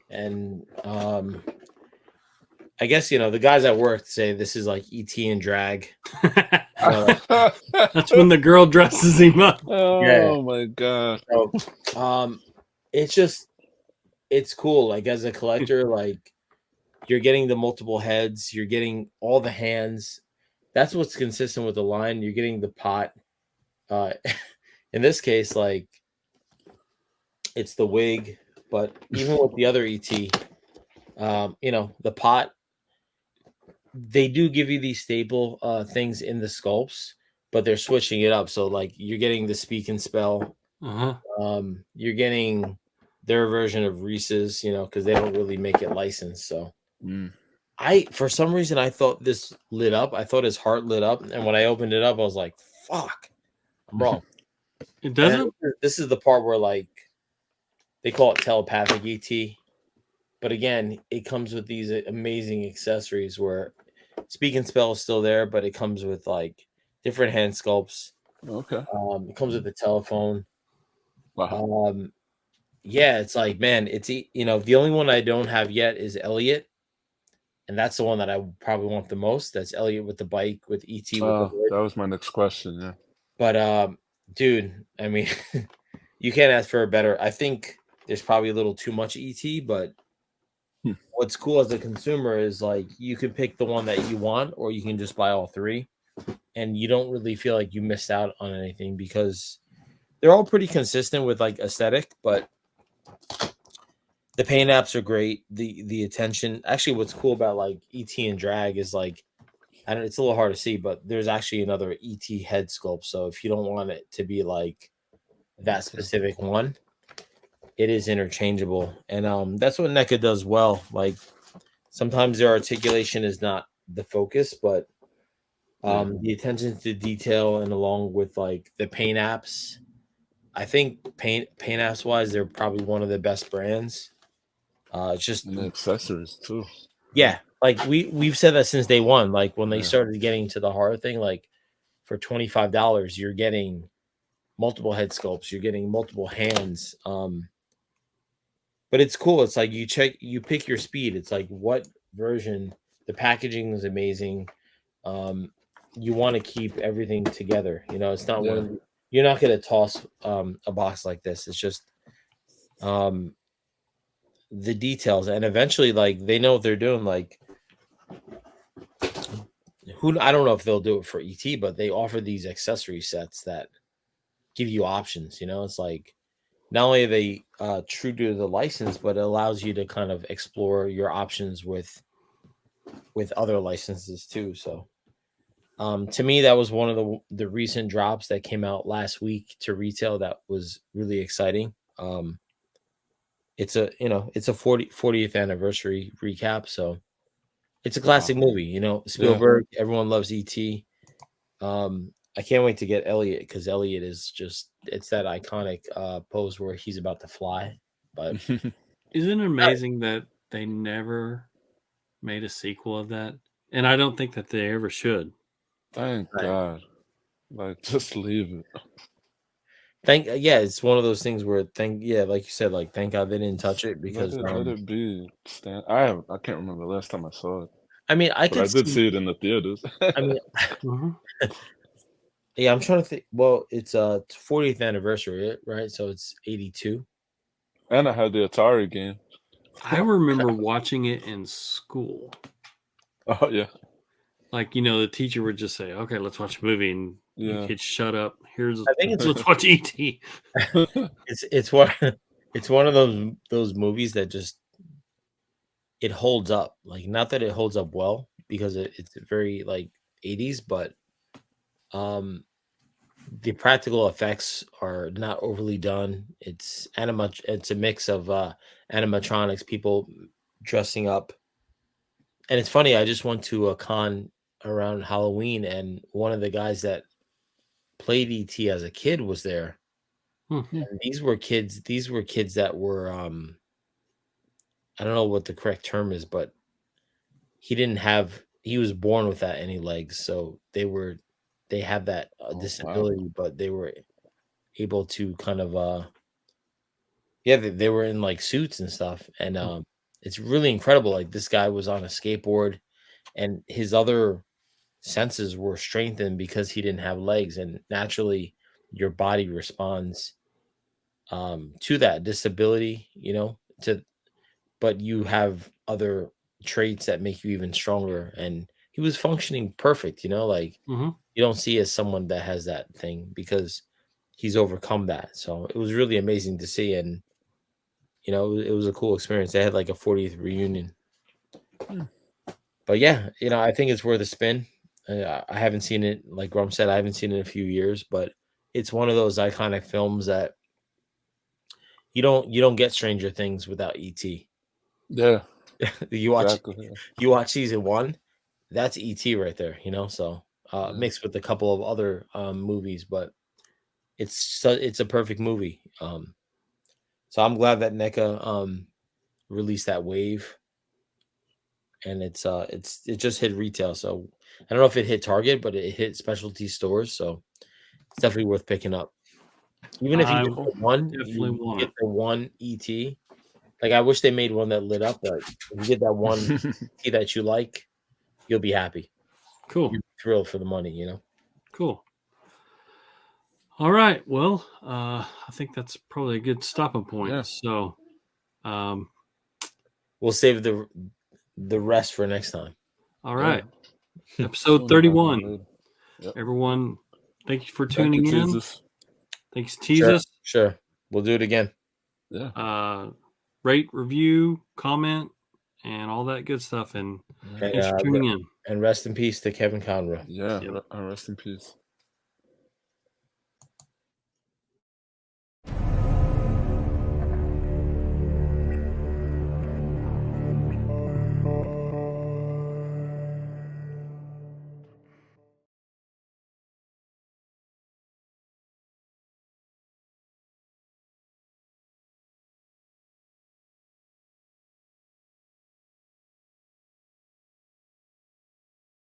and I guess the guys at work say this is like ET and drag. That's when the girl dresses him up. Oh my god! So, it's cool. Like, as a collector, like, you're getting the multiple heads, you're getting all the hands. That's what's consistent with the line. You're getting the pot. In this case, like, it's the wig, but even with the other ET, the pot, they do give you these staple things in the sculpts, but they're switching it up. So, like, you're getting the speak and spell. You're getting their version of Reese's, because they don't really make it licensed. So for some reason, I thought this lit up. I thought his heart lit up. And when I opened it up, I was like, fuck, I'm wrong. It doesn't? This is the part where, like, they call it telepathic ET. But again, it comes with these amazing accessories where speak and spell is still there, but it comes with like different hand sculpts. Okay. It comes with the telephone. Wow. Yeah, it's like, man, it's the only one I don't have yet is Elliot, and that's the one that I probably want the most. That's Elliot with the bike, with ET. That was my next question. Yeah. But dude, I mean, you can't ask for a better. I think there's probably a little too much ET, but what's cool as a consumer is, like, you can pick the one that you want, or you can just buy all 3, and you don't really feel like you missed out on anything, because they're all pretty consistent with, like, aesthetic, but the paint apps are great. The attention, actually, what's cool about, like, ET and drag is, like, it's a little hard to see, but there's actually another ET head sculpt. So if you don't want it to be like that specific one, it is interchangeable. And that's what NECA does well. Like, sometimes their articulation is not the focus, but the attention to detail, and along with, like, the paint apps, I think paint apps wise, they're probably one of the best brands. It's just, and the accessories too. Yeah, like we've said that since day one. Like, when they started getting to the horror thing, like, for $25, you're getting multiple head sculpts, you're getting multiple hands. But it's cool. It's like you pick your speed. It's like, what version? The packaging is amazing. You want to keep everything together. It's not you're not going to toss a box like this. It's just the details, and eventually, like, they know what they're doing. Like, I don't know if they'll do it for ET, but they offer these accessory sets that give you options. It's like, not only are they true to the license, but it allows you to kind of explore your options with with other licenses too. So to me, that was one of the recent drops that came out last week to retail that was really exciting. It's a 40th anniversary recap, so it's a classic movie. You know, Spielberg, everyone loves E.T. I can't wait to get Elliot, because Elliot is it's that iconic pose where he's about to fly. But isn't it amazing that they never made a sequel of that? And I don't think that they ever should. Thank God. Like, just leave it. It's one of those things where like you said, like, thank God they didn't touch it, because let it be. I can't remember the last time I saw it. I mean, I did see it in the theaters. I mean, yeah, I'm trying to think. Well, it's 40th anniversary, right? So it's 82. And I had the Atari game. I remember watching it in school. Oh yeah. Like, you know, the teacher would just say, "Okay, let's watch a movie," and you kids shut up. Let's watch E.T. It's one of those movies that just it holds up. Like, not that it holds up well, because it's very like 80s, but the practical effects are not overly done. It's a mix of animatronics, people dressing up. And it's funny, I just went to a con around Halloween, and one of the guys that played E.T. as a kid was there. And these were kids that were I don't know what the correct term is, but he was born without any legs, so they have that disability. Wow. But they were able to kind of they were in like suits and stuff, and it's really incredible. Like, this guy was on a skateboard, and his other senses were strengthened because he didn't have legs, and naturally your body responds to that disability, you know, but you have other traits that make you even stronger. And he was functioning perfect, you know, like you don't see as someone that has that thing, because he's overcome that. So it was really amazing to see. And, you know, it was a cool experience. They had like a 40th reunion. But yeah, you know, I think it's worth a spin. I haven't seen it, like Grum said, I haven't seen it in a few years, but it's one of those iconic films that you don't get Stranger Things without E.T. Yeah. You watch season 1, that's E.T. right there, you know. So mixed with a couple of other movies, but it's a perfect movie. So I'm glad that NECA released that wave, and it just hit retail. So I don't know if it hit Target, but it hit specialty stores. So it's definitely worth picking up. Even if you get the one ET. Like, I wish they made one that lit up, but if you get that one ET that you like, you'll be happy. Cool. You're thrilled for the money, you know? Cool. All right. Well, I think that's probably a good stopping point. Yeah. So we'll save the rest for next time. All right. Yeah. Episode 31. Yep. Everyone, thank you for tuning in. Teezus. Thanks, Teezus. Sure. We'll do it again. Yeah. Rate, review, comment, and all that good stuff. And thanks for tuning in. And rest in peace to Kevin Conroy. Yeah. Yep. Rest in peace.